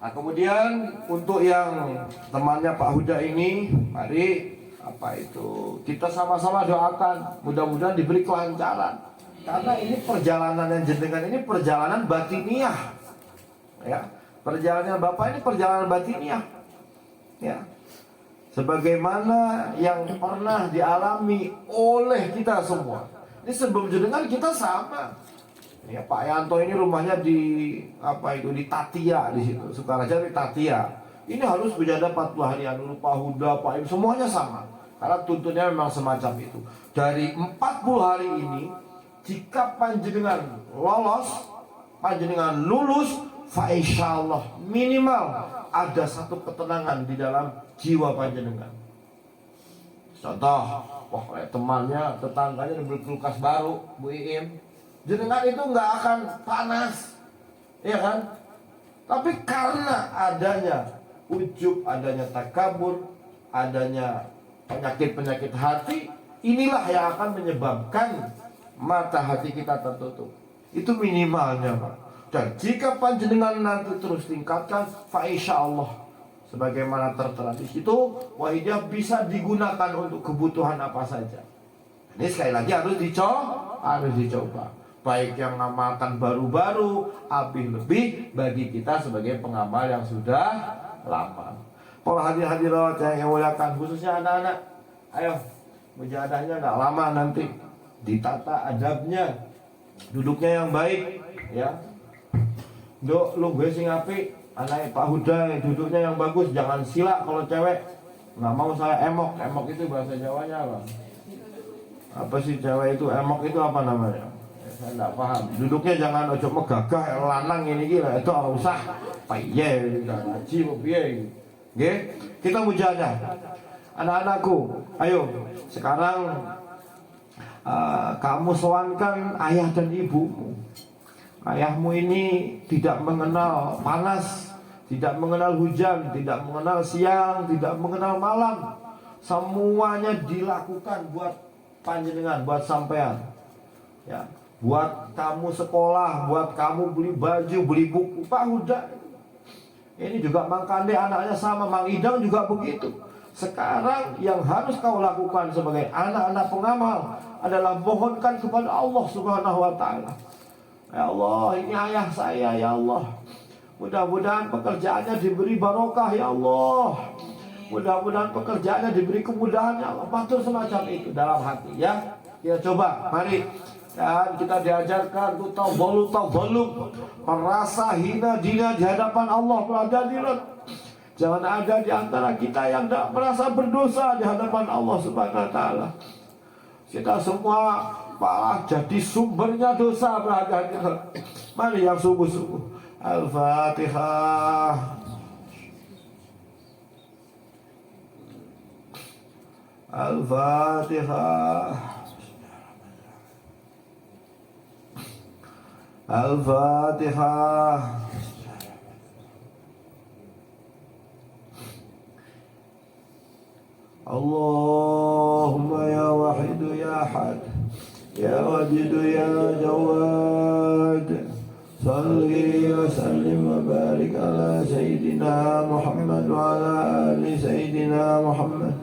Nah, kemudian untuk yang temannya Pak Huda ini, mari kita sama-sama doakan mudah-mudahan diberi kelancaran, karena ini perjalanan yang jenengan ini perjalanan batiniah ya. Perjalanan Bapak ini perjalanan batiniah ya, sebagaimana yang pernah dialami oleh kita semua. Ini sebelum jenengan kita sama ya. Pak Yanto ini rumahnya di di Tatia, di situ Sukaraja di Tatia. Ini harus berjalan 40 hari dulu. Pak Huda, Pak Im, semuanya sama, karena tuntunnya memang semacam itu. Dari 40 hari ini, jika panjenengan lolos, panjenengan lulus, fa insyaallah minimal ada satu ketenangan di dalam jiwa panjenengan. Contoh, wah kayak temannya, tetangganya dibeli kulkas baru, Bu Iim, jenengan itu nggak akan panas, ya kan? Tapi karena adanya ujub, adanya takabur, adanya penyakit-penyakit hati, inilah yang akan menyebabkan mata hati kita tertutup. Itu minimalnya, Pak. Dan jika panjenengan nanti terus tingkatkan, fa insyaallah sebagaimana tertera di situ, wahidiyah bisa digunakan untuk kebutuhan apa saja. Ini sekali lagi harus dicoba. Baik yang ngamalkan baru-baru, lebih bagi kita sebagai pengamal yang sudah lama. Para hadir-hadirat yang muliakan, khususnya anak-anak, ayo mujahadahnya nggak lama nanti, ditata adabnya, duduknya yang baik, ya. Lu gue sing apik, anak Pak Huda duduknya yang bagus, jangan sila kalau cewek. Nggak mau saya emok itu bahasa Jawanya apa? Apa sih cewek itu, emok itu apa namanya? Saya nggak paham. Duduknya jangan ojo megagah, lanang ini gila, itu harus usah. Paye, ngaji, piye. Oke, kita mujahadah. Anak-anakku, ayo sekarang kamu sowankan ayah dan ibumu. Ayahmu ini tidak mengenal panas, tidak mengenal hujan, tidak mengenal siang, tidak mengenal malam. Semuanya dilakukan buat panjenengan, buat sampean. Ya, buat kamu sekolah, buat kamu beli baju, beli buku. Pak Huda ini juga Mang Kande anaknya sama, Mang Idang juga begitu. Sekarang yang harus kau lakukan sebagai anak-anak pengamal adalah mohonkan kepada Allah Subhanahu wa Ta'ala. Ya Allah, ini ayah saya, ya Allah. Mudah-mudahan pekerjaannya diberi barokah, ya Allah. Mudah-mudahan pekerjaannya diberi kemudahan, ya Allah. Matur semacam itu dalam hati, ya. Kita coba, mari. Dan kita diajarkan untuk tawallu, merasa hina dina di hadapan Allah Hadirat. Jangan ada di antara kita yang tidak merasa berdosa di hadapan Allah Subhanahu wa Ta'ala. Kita semua malah jadi sumbernya dosa, Hadirat. Mari yang sungguh-sungguh. Al-Fatihah. Al-Fatihah. Al-Fatihah. Allahumma ya wahidu ya had, ya wajidu ya jawad, salli wa sallim wa barik ala Sayyidina Muhammad wa ala ali Sayyidina Muhammad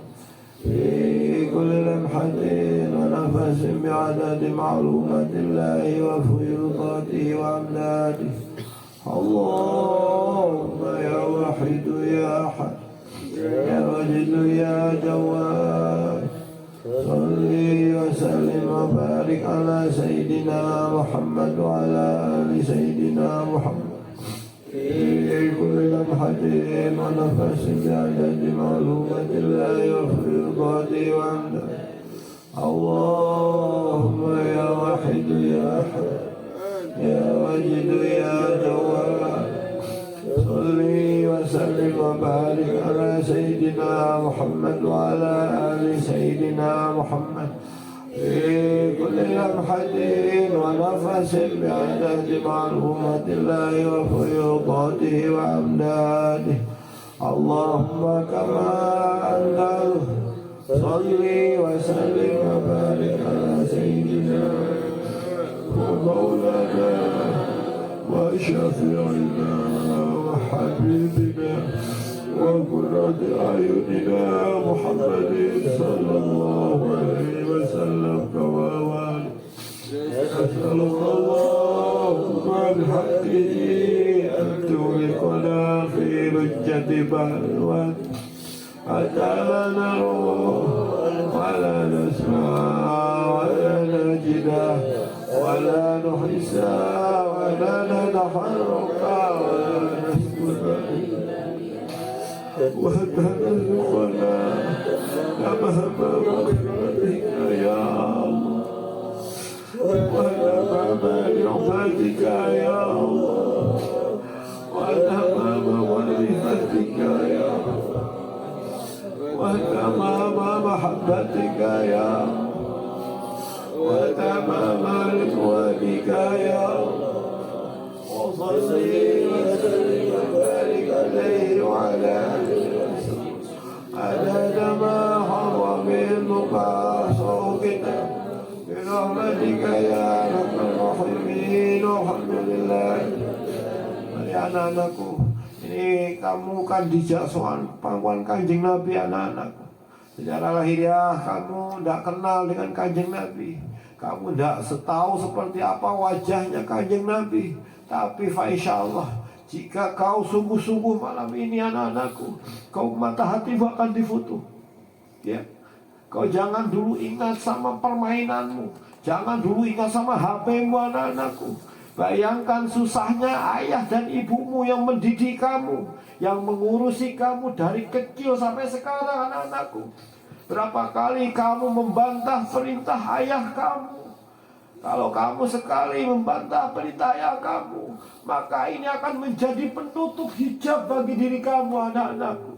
fi kulli lamhatin wa nafasin bi'adadi ma'lumatillahi wa fuyudatihi wa amdadihi. Allahumma ya wahidu ya had, ya wajidu ya jawad, salli wa sallim wa barik ala Sayyidina Muhammad wa ala ali Sayyidina Muhammad fi kulli lamhatin wa nafasin bi'adadi ma'lumatillahi wa fuyudatihi wa amdadihi. Allahumma ya wahidu ya had, ya wajidu ya jawad, salli wa sallim wa barik ala Sayyidina Muhammad wa ala ali Sayyidina Muhammad fi kulli lamhatin wa nafasin bi'adadi ma'lumatillahi wa fuyudatihi wa amdadihi. Allahumma kama antal صلي وسلم وبارك على سيدنا ومولانا وشفيعنا وحبيبنا وقرة أعيننا محمد صلى الله عليه وسلم كما أسأل اللهم بحقه أن توفقنا في مجة بلوان حتى لا نروح ولا نسمع ولا نجد ولا نحسى ولا نتحرك ولا نسكت وحتى نرزقنا كما برحمتك يا الله وأمام برحمتك يا الله وأمام معرفتك يا الله وأمام محبتك يا وأمام رضوانك يا وصلي وسلم وبارك عليه وعلى آله وسلم عدد ما حرم صوتنا برحمتك يا رب الراحمين. Alhamdulillah. Mari anak-anakku, ini kamu kan dijak soal pangkuan Kanjeng Nabi anak-anakku. Secara lahiriah kamu tidak kenal dengan Kanjeng Nabi. Kamu tidak tahu seperti apa wajahnya Kanjeng Nabi. Tapi insyaallah jika kau sungguh-sungguh malam ini anak-anakku, kau mata hati akan difutuh. Ya. Kau jangan dulu ingat sama permainanmu. Jangan dulu ingat sama HP-mu anak-anakku. Bayangkan susahnya ayah dan ibumu yang mendidik kamu, yang mengurusi kamu dari kecil sampai sekarang anak-anakku. Berapa kali kamu membantah perintah ayah kamu. Kalau kamu sekali membantah perintah ayah kamu, maka ini akan menjadi penutup hijab bagi diri kamu anak-anakku.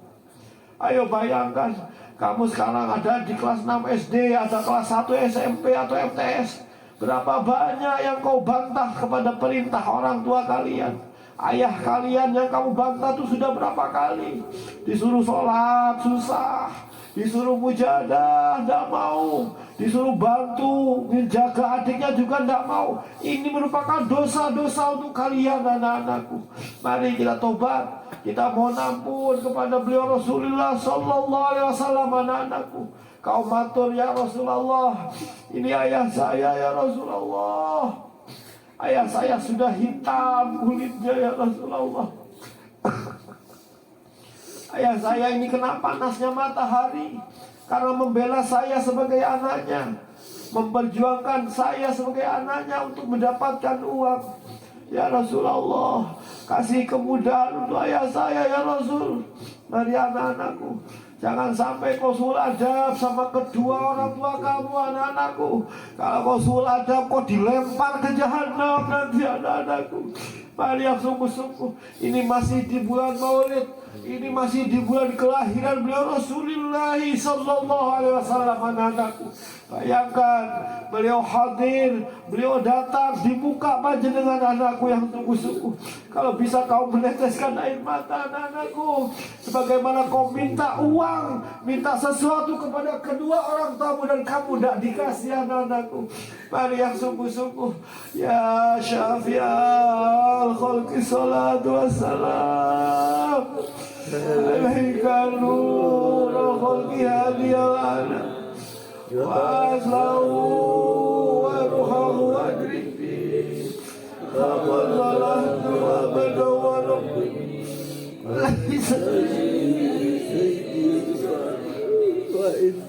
Ayo bayangkan, kamu sekarang ada di kelas 6 SD, ada kelas 1 SMP atau MTS. Berapa banyak yang kau bantah kepada perintah orang tua kalian. Ayah kalian yang kamu bantah itu sudah berapa kali. Disuruh sholat, susah. Disuruh mujahadah, tidak mau. Disuruh bantu, menjaga adiknya juga tidak mau. Ini merupakan dosa-dosa untuk kalian anak-anakku. Mari kita tobat. Kita mohon ampun kepada beliau Rasulullah Sallallahu Alaihi Wasallam anak-anakku. Kau matur ya Rasulullah, ini ayah saya ya Rasulullah. Ayah saya sudah hitam kulitnya ya Rasulullah. Ayah saya ini kena panasnya matahari karena membela saya sebagai anaknya, memperjuangkan saya sebagai anaknya untuk mendapatkan uang. Ya Rasulullah, kasih kemudahan untuk ayah saya ya Rasul. Mari anak-anakku, jangan sampai kau sul adab sama kedua orang tua kamu anak-anakku. Kalau kau sul adab kau dilempar ke jahanam nanti anak-anakku. Mari yang sungguh-sungguh, ini masih di bulan Maulid, ini masih di bulan kelahiran beliau Rasulullah Sallallahu Alaihi Wasallam anak-anakku. Bayangkan beliau hadir, beliau datang di muka panjenengan anakku yang sungguh-sungguh. Kalau bisa kau meneteskan air mata anak-anakku, sebagaimana kau minta uang, minta sesuatu kepada kedua orang tuamu dan kamu tidak dikasih anak-anakku. Mari yang sungguh-sungguh, ya Syafi'al khalqi salatu wassalam alaika nurul khalqi hadiyal anak وأسلوا وروحه وأدركني فقد ظلمت أبدا وربي ليس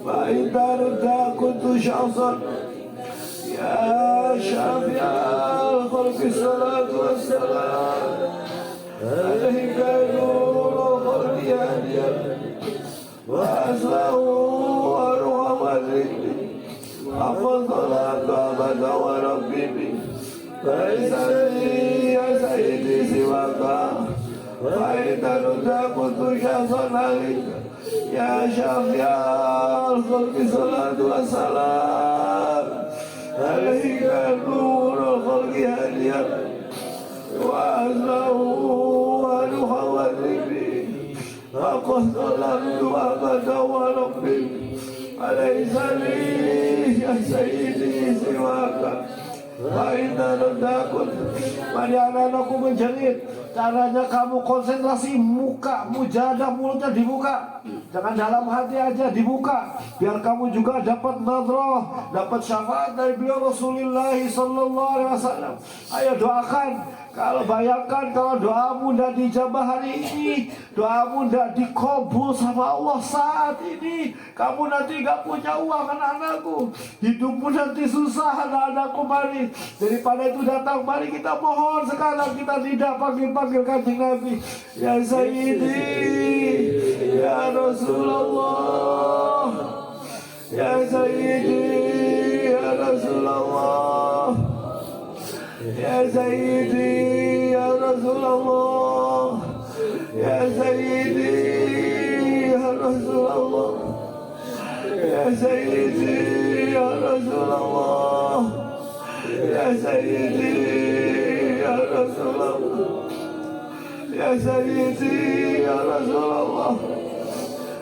فإن ترضى كنت شخصا يا شافع الخلق الصلاة والسلام عليك نور الخلق هاديا وأسلوا أفضلك أبدا وربي فليس لي يا سيدي سواك وإن ترد كنت شخصا عليك يا شافع الخلق الصلاة والسلام عليك نور الخلق هاديا وأسمعه ونوحا والذكر فقد ظلمت أبدا وربي Alaisali ya Sayyidi siwaka Fa'inna takut. Mari anak-anakku menjerit. Caranya kamu konsentrasi muka, mujahadah mulutnya dibuka. Jangan dalam hati aja dibuka. Biar kamu juga dapat nadroh, dapat syafaat dari beliau Rasulullah sallallahu alaihi wasallam. Ayo doakan. Kalau bayangkan kalau doamu tidak dijabah hari ini, doamu tidak dikabul sama Allah saat ini, kamu nanti gak punya uang anak-anakku, hidupmu nanti susah anak-anakku. Mari daripada itu datang, mari kita mohon sekarang, kita tidak panggil-panggil Kanjeng Nabi. Ya Sayyidi, ya Rasulullah, ya Sayyidi, ya Rasulullah, ya Sayyidi, ya Rasulullah, ya Sayyidi, ya Rasulullah, ya Sayyidi, ya Rasulullah, ya Sayyidi, ya Rasulullah, ya Sayyidi, ya Rasulullah.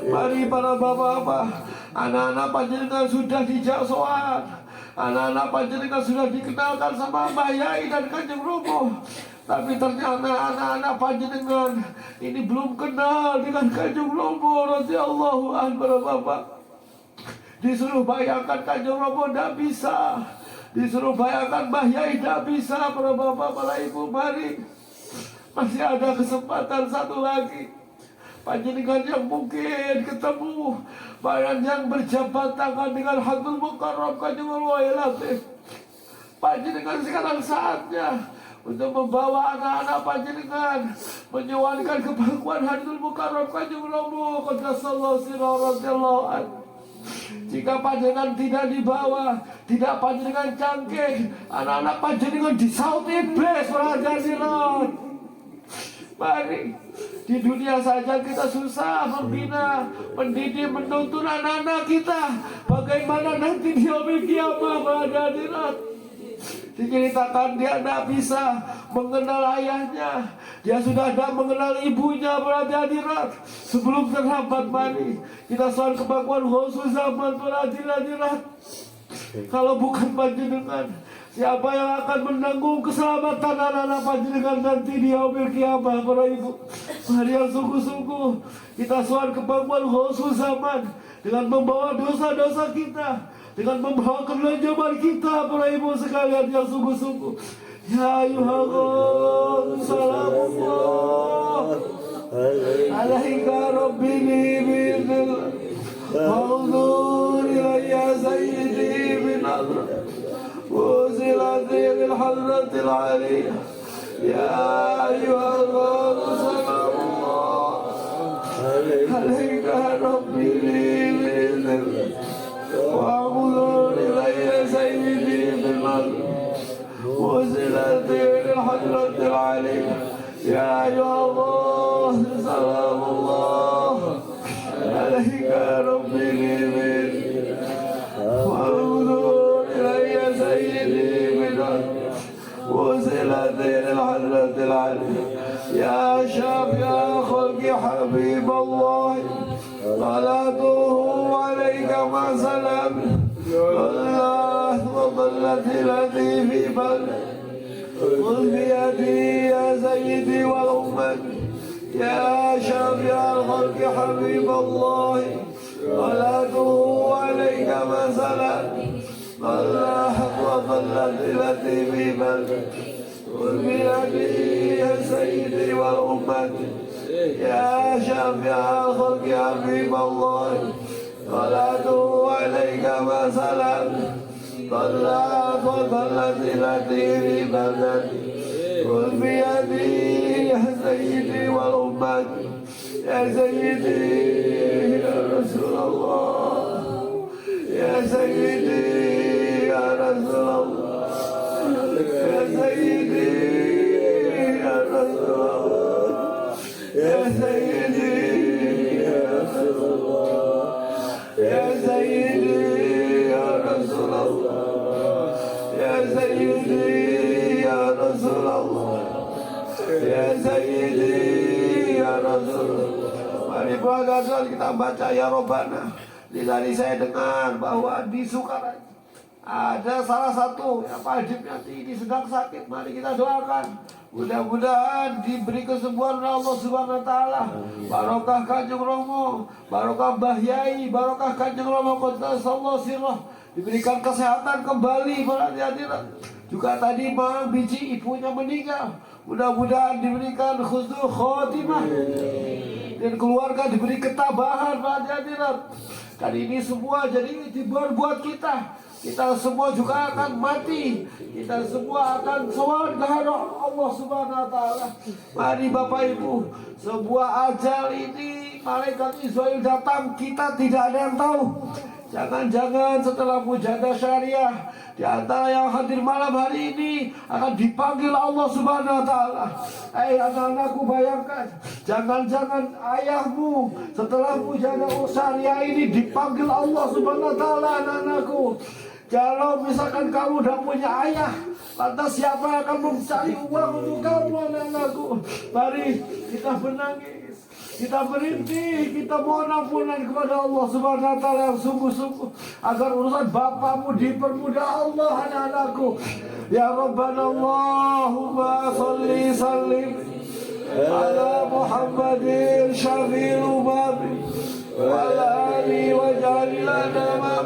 Mari para bapak-bapak, anak-anak panjenengan sudah dijak soal, anak-anak panjenengan sudah dikenalkan sama Mbah Yai dan Kanjeng Romo. Tapi ternyata anak-anak panjenengan ini belum kenal dengan Kanjeng Romo radhiyallahu anhu. Para bapak disuruh bayangkan Kanjeng Romo tidak bisa, disuruh bayangkan Mbah Yai tidak bisa. Para bapak, para ibu, mari masih ada kesempatan satu lagi. Panjenengan yang mungkin ketemu bayan yang berjabat tangan dengan Haqqul Mukarram Kanjeng Latif, panjenengan sekarang saatnya untuk membawa anak-anak panjenengan menyuarakan kebahagiaan Haqqul Mukarram Kanjeng Romo qaddasallahu sirrahu radhiyallahu anhu. Jika panjenengan tidak dibawa, tidak panjenengan cangkeh, anak-anak panjenengan disaut iblis berhadirat. Mari, di dunia saja kita susah membina, mendidik, menuntun anak-anak kita. Bagaimana nanti di yaumil qiyamah pada akhirat? Diceritakan dia tidak bisa mengenal ayahnya, dia sudah tidak mengenal ibunya pada akhirat. Sebelum terlambat, mari kita soal kebakuan khusus zaman pada akhirat. Kalau bukan panjenengan, siapa yang akan menanggung keselamatan anak-anak panjenengan nanti di yaumil qiyamah? Para ibu, mari yang sungguh-sungguh kita soal kebakuan khusus zaman dengan membawa dosa-dosa kita, dengan membawa kelanjaman kita. Para ibu sekalian yang sungguh-sungguh, ya ayyuhal salamullah alaika rabbini bi'idhnillah wa'udhur ilayya sayyidi binadra وزلت الحضرة العالية يا أيها الرب سلام الله عليك ربي بإذن الله وأعوذ إلي سيدي بالمرء وزلت الحضرة العالية يا أيها الله سلام الله عليك ربي بإذن الله سيدي بدر وزلت الحضرة العالية يا شافع خلق حبيب الله صلاته عليك مع سلام الله وظلت التي في بلد خذ بيدي يا سيدي والأمة يا شافع الخلق حبيب الله صلاته عليك مع سلام الله وظلت التي في بلدك خذ بيدي يا سيدي والأمة يا شافع الخلق حبيب الله صلاته عليك ما سلام الله وظلت التي في بلدك خذ بيدي يا سيدي والأمة يا سيدي يا رسول الله يا سيدي يا رسول الله يا سيدي يا رسول الله يا سيدي يا رسول الله يا سيدي يا رسول الله يا سيدي يا رسول الله يا سيدي يا رسول الله. Mari beragam kita baca ya Rabbana Tadi saya dengar bahwa di Sukaraja ada salah satu Pak Adibnya ini sedang sakit. Mari kita doakan, mudah-mudahan diberi kesembuhan oleh Allah Subhanahu wa taala. Barokah Kanjeng Romo, barokah Mbah Yai, barokah Kanjeng Romo Qaddasallahu sirrah, diberikan kesehatan kembali para hadirin. Juga tadi Mang Biji ibunya meninggal, mudah-mudahan diberikan husnul khotimah dan keluarga diberi ketabahan para hadirin. Kali ini semua jadi itibar buat kita. Kita semua juga akan mati. Kita semua akan sowan ke hadapan Allah Subhanahu wa taala. Mari Bapak Ibu, sebuah ajal ini malaikat Israel datang, kita tidak ada yang tahu. Jangan-jangan setelah mujadah syariah di antara yang hadir malam hari ini akan dipanggil Allah Subhanahu wa taala. Anak-anakku, bayangkan, jangan-jangan ayahmu setelah mujadah syariah ini dipanggil Allah Subhanahu wa taala. Anak-anakku, kalau misalkan kamu udah punya ayah, lantas siapa yang akan mencari uang untuk kamu, anak-anakku? Mari kita menangis, kita berhenti, kita mohon ampunan kepada Allah Subhanahu wa taala yang sungguh-sungguh agar urusan bapakmu dipermudah Allah, anak-anakku. Ya Rabbana Allahumma salli sallim ala Muhammadin syafi'il umami wa ala alihi wa ja'al lana ma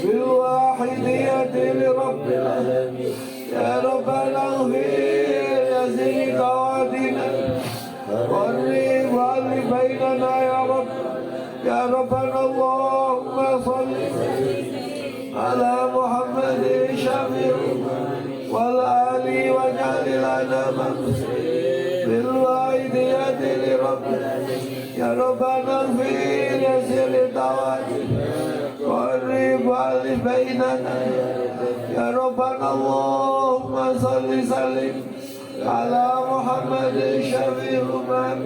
بالواحدية لرب العالمين يا ربنا اغفر يزيد قوادنا والريب واللي بيننا يا رب يا ربنا اللهم صل على محمد شفيع والآل واجعل لنا بالواحدية لرب يا ربنا اغفر يزيد قوادنا والريب واللي بيننا يا ربنا اللهم صل سلم على محمد شفيع الأمم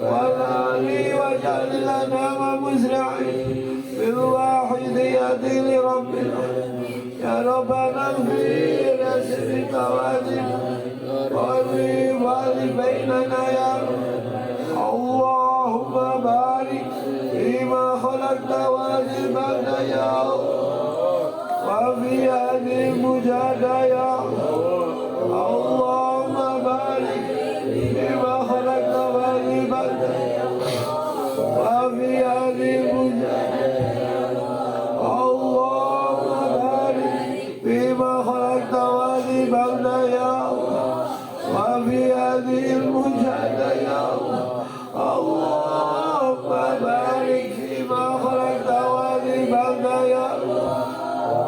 والآل واجعل لنا ومسرعين بالواحدية لربنا يا ربنا اغفر يسر كوادنا والريب واللي بيننا يا رب اللهم بارك فيما خلقت وازبنا يا الله وفي هذه المجاهدة يا اللهم بارك فيما خلقت وازبنا وفي هذه المجاهدة اللهم بارك فيما خلقت وازبنا يا وفي هذه المجاهدة يا اللهم بارك فيما خلقت وازبنا يا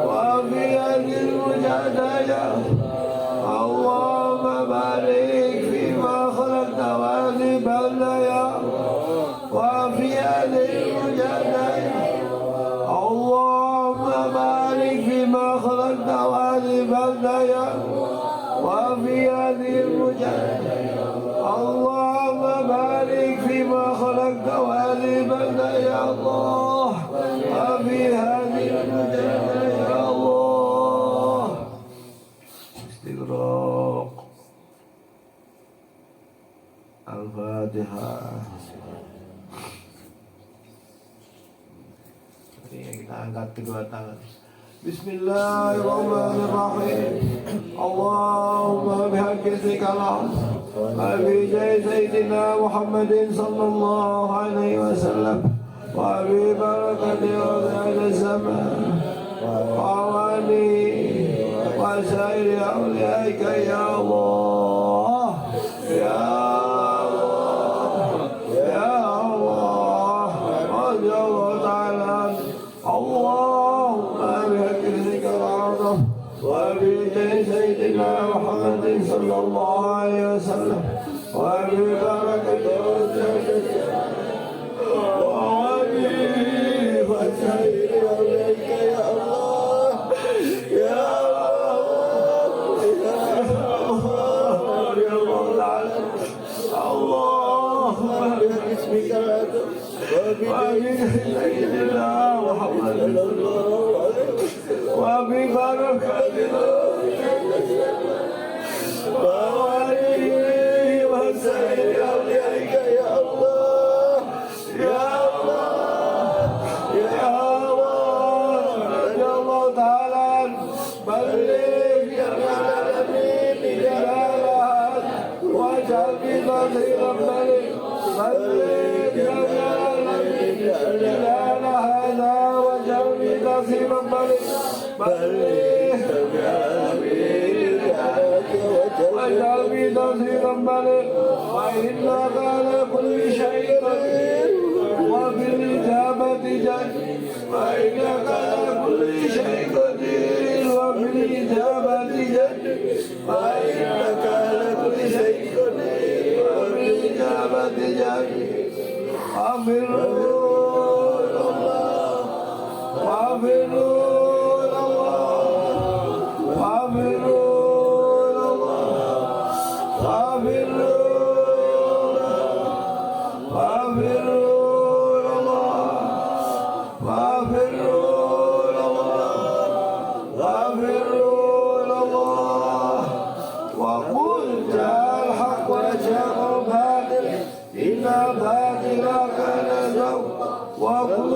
وفي هذه المجاهدة يا اللهم بارك فيما خلقت وازبنا يا وفي هذه المجاهدة اللهم بارك فيما خلقت وازبنا يا وفي هذه المجاهدة اللهم بارك فيما خلقت وازبنا يا الله وفي هذه المجاهدة يا الله. استغراق الفاتحة. Kita angkat kedua tangan. Bismillahirrahmanirrahim. Allahumma bihaqqika wa bi sayyidina Muhammadin sallallahu alaihi wasallam wa bi barakati hadha zaman wa ali wa sairi awliyaika ya Allah ya Allah ya Allah Allah ta'ala Allahumma bihaqqika wa bi sayyidina Muhammadin sallallahu alaihi wasallam wa bi barakati wa ali wa sairi awliyaika ya Allah ya Allah ya Allah Allahumma bihaqqika وبسيدنا محمد وببركاته وعليه وسائر أوليائه بلغ يا العالمين بجلالها واجعل في تأثيرا بلغ بلغ يا العالمين بجلال هذا واجعل في تأثيرا بلغ بلغ يا العالمين واجعل في تأثيرا بلغ وإنك على كل شيء قدير وبالإجابة جدير وإنك على كل شيء قدير وبالإجابة جدير وإنك على كل شيء قدير وبالإجابة جدير أمروا الله وأمروا الله وأمروا الله وأمروا وقل جاء الحق وزهق الباطل إن الباطل كان زهوقا وقل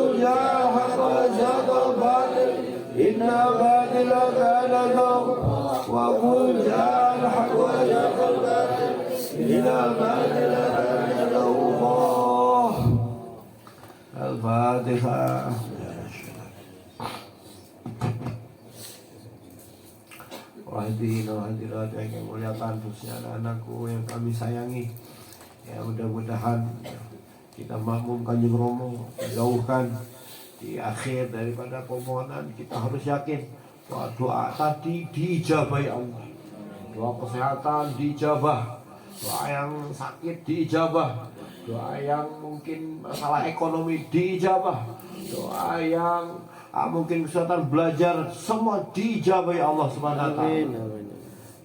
جاء الحق وزهق الباطل إن الباطل كان زهوقا. Al-Fatihah. Wahidin wahadirat yang muliakan, khususnya anak-anakku yang kami sayangi. Ya, mudah-mudahan kita makmum Kanjeng Romo, jauhkan di akhir daripada permohonan. Kita harus yakin bahwa doa tadi diijabahi Allah. Doa kesehatan diijabah, doa yang sakit diijabah, doa yang mungkin masalah ekonomi diijabah, doa yang mungkin kesehatan belajar, semua diijabahi Allah Subhanahu wa taala.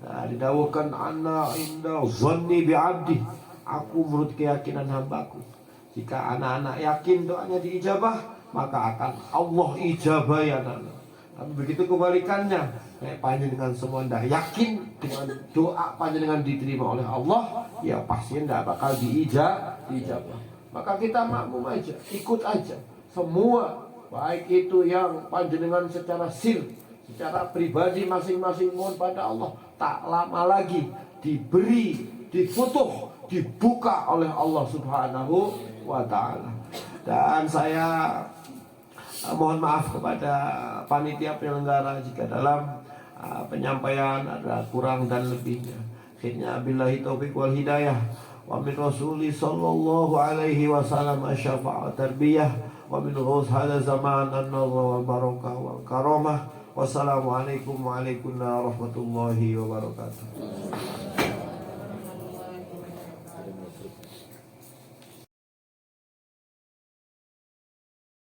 Nah, didawuhkan anna inda zanni bi 'abdi, aku menurut keyakinan hambaku. Jika anak-anak yakin doanya diijabah, maka akan Allah ijabahi anak-anak. Tapi begitu kebalikannya, panjenengan semua tidak yakin dengan doa panjenengan diterima oleh Allah, ya pasti tidak bakal diijabah. Maka kita makmum aja, ikut aja. Semua, baik itu yang panjenengan secara secara pribadi masing-masing mohon pada Allah, tak lama lagi diberi, difutuh, dibuka oleh Allah Subhanahu wa ta'ala. Dan saya mohon maaf kepada panitia penyelenggara jika dalam penyampaian ada kurang dan lebihnya. Akhirnya billahi taufiq wal hidayah wa min rasuli sallallahu alaihi wasallam asy-syafa'at tarbiyah wa min ghus hadza zaman an-nazar wal barakah wal karamah. Wassalamualaikum warahmatullahi wabarakatuh.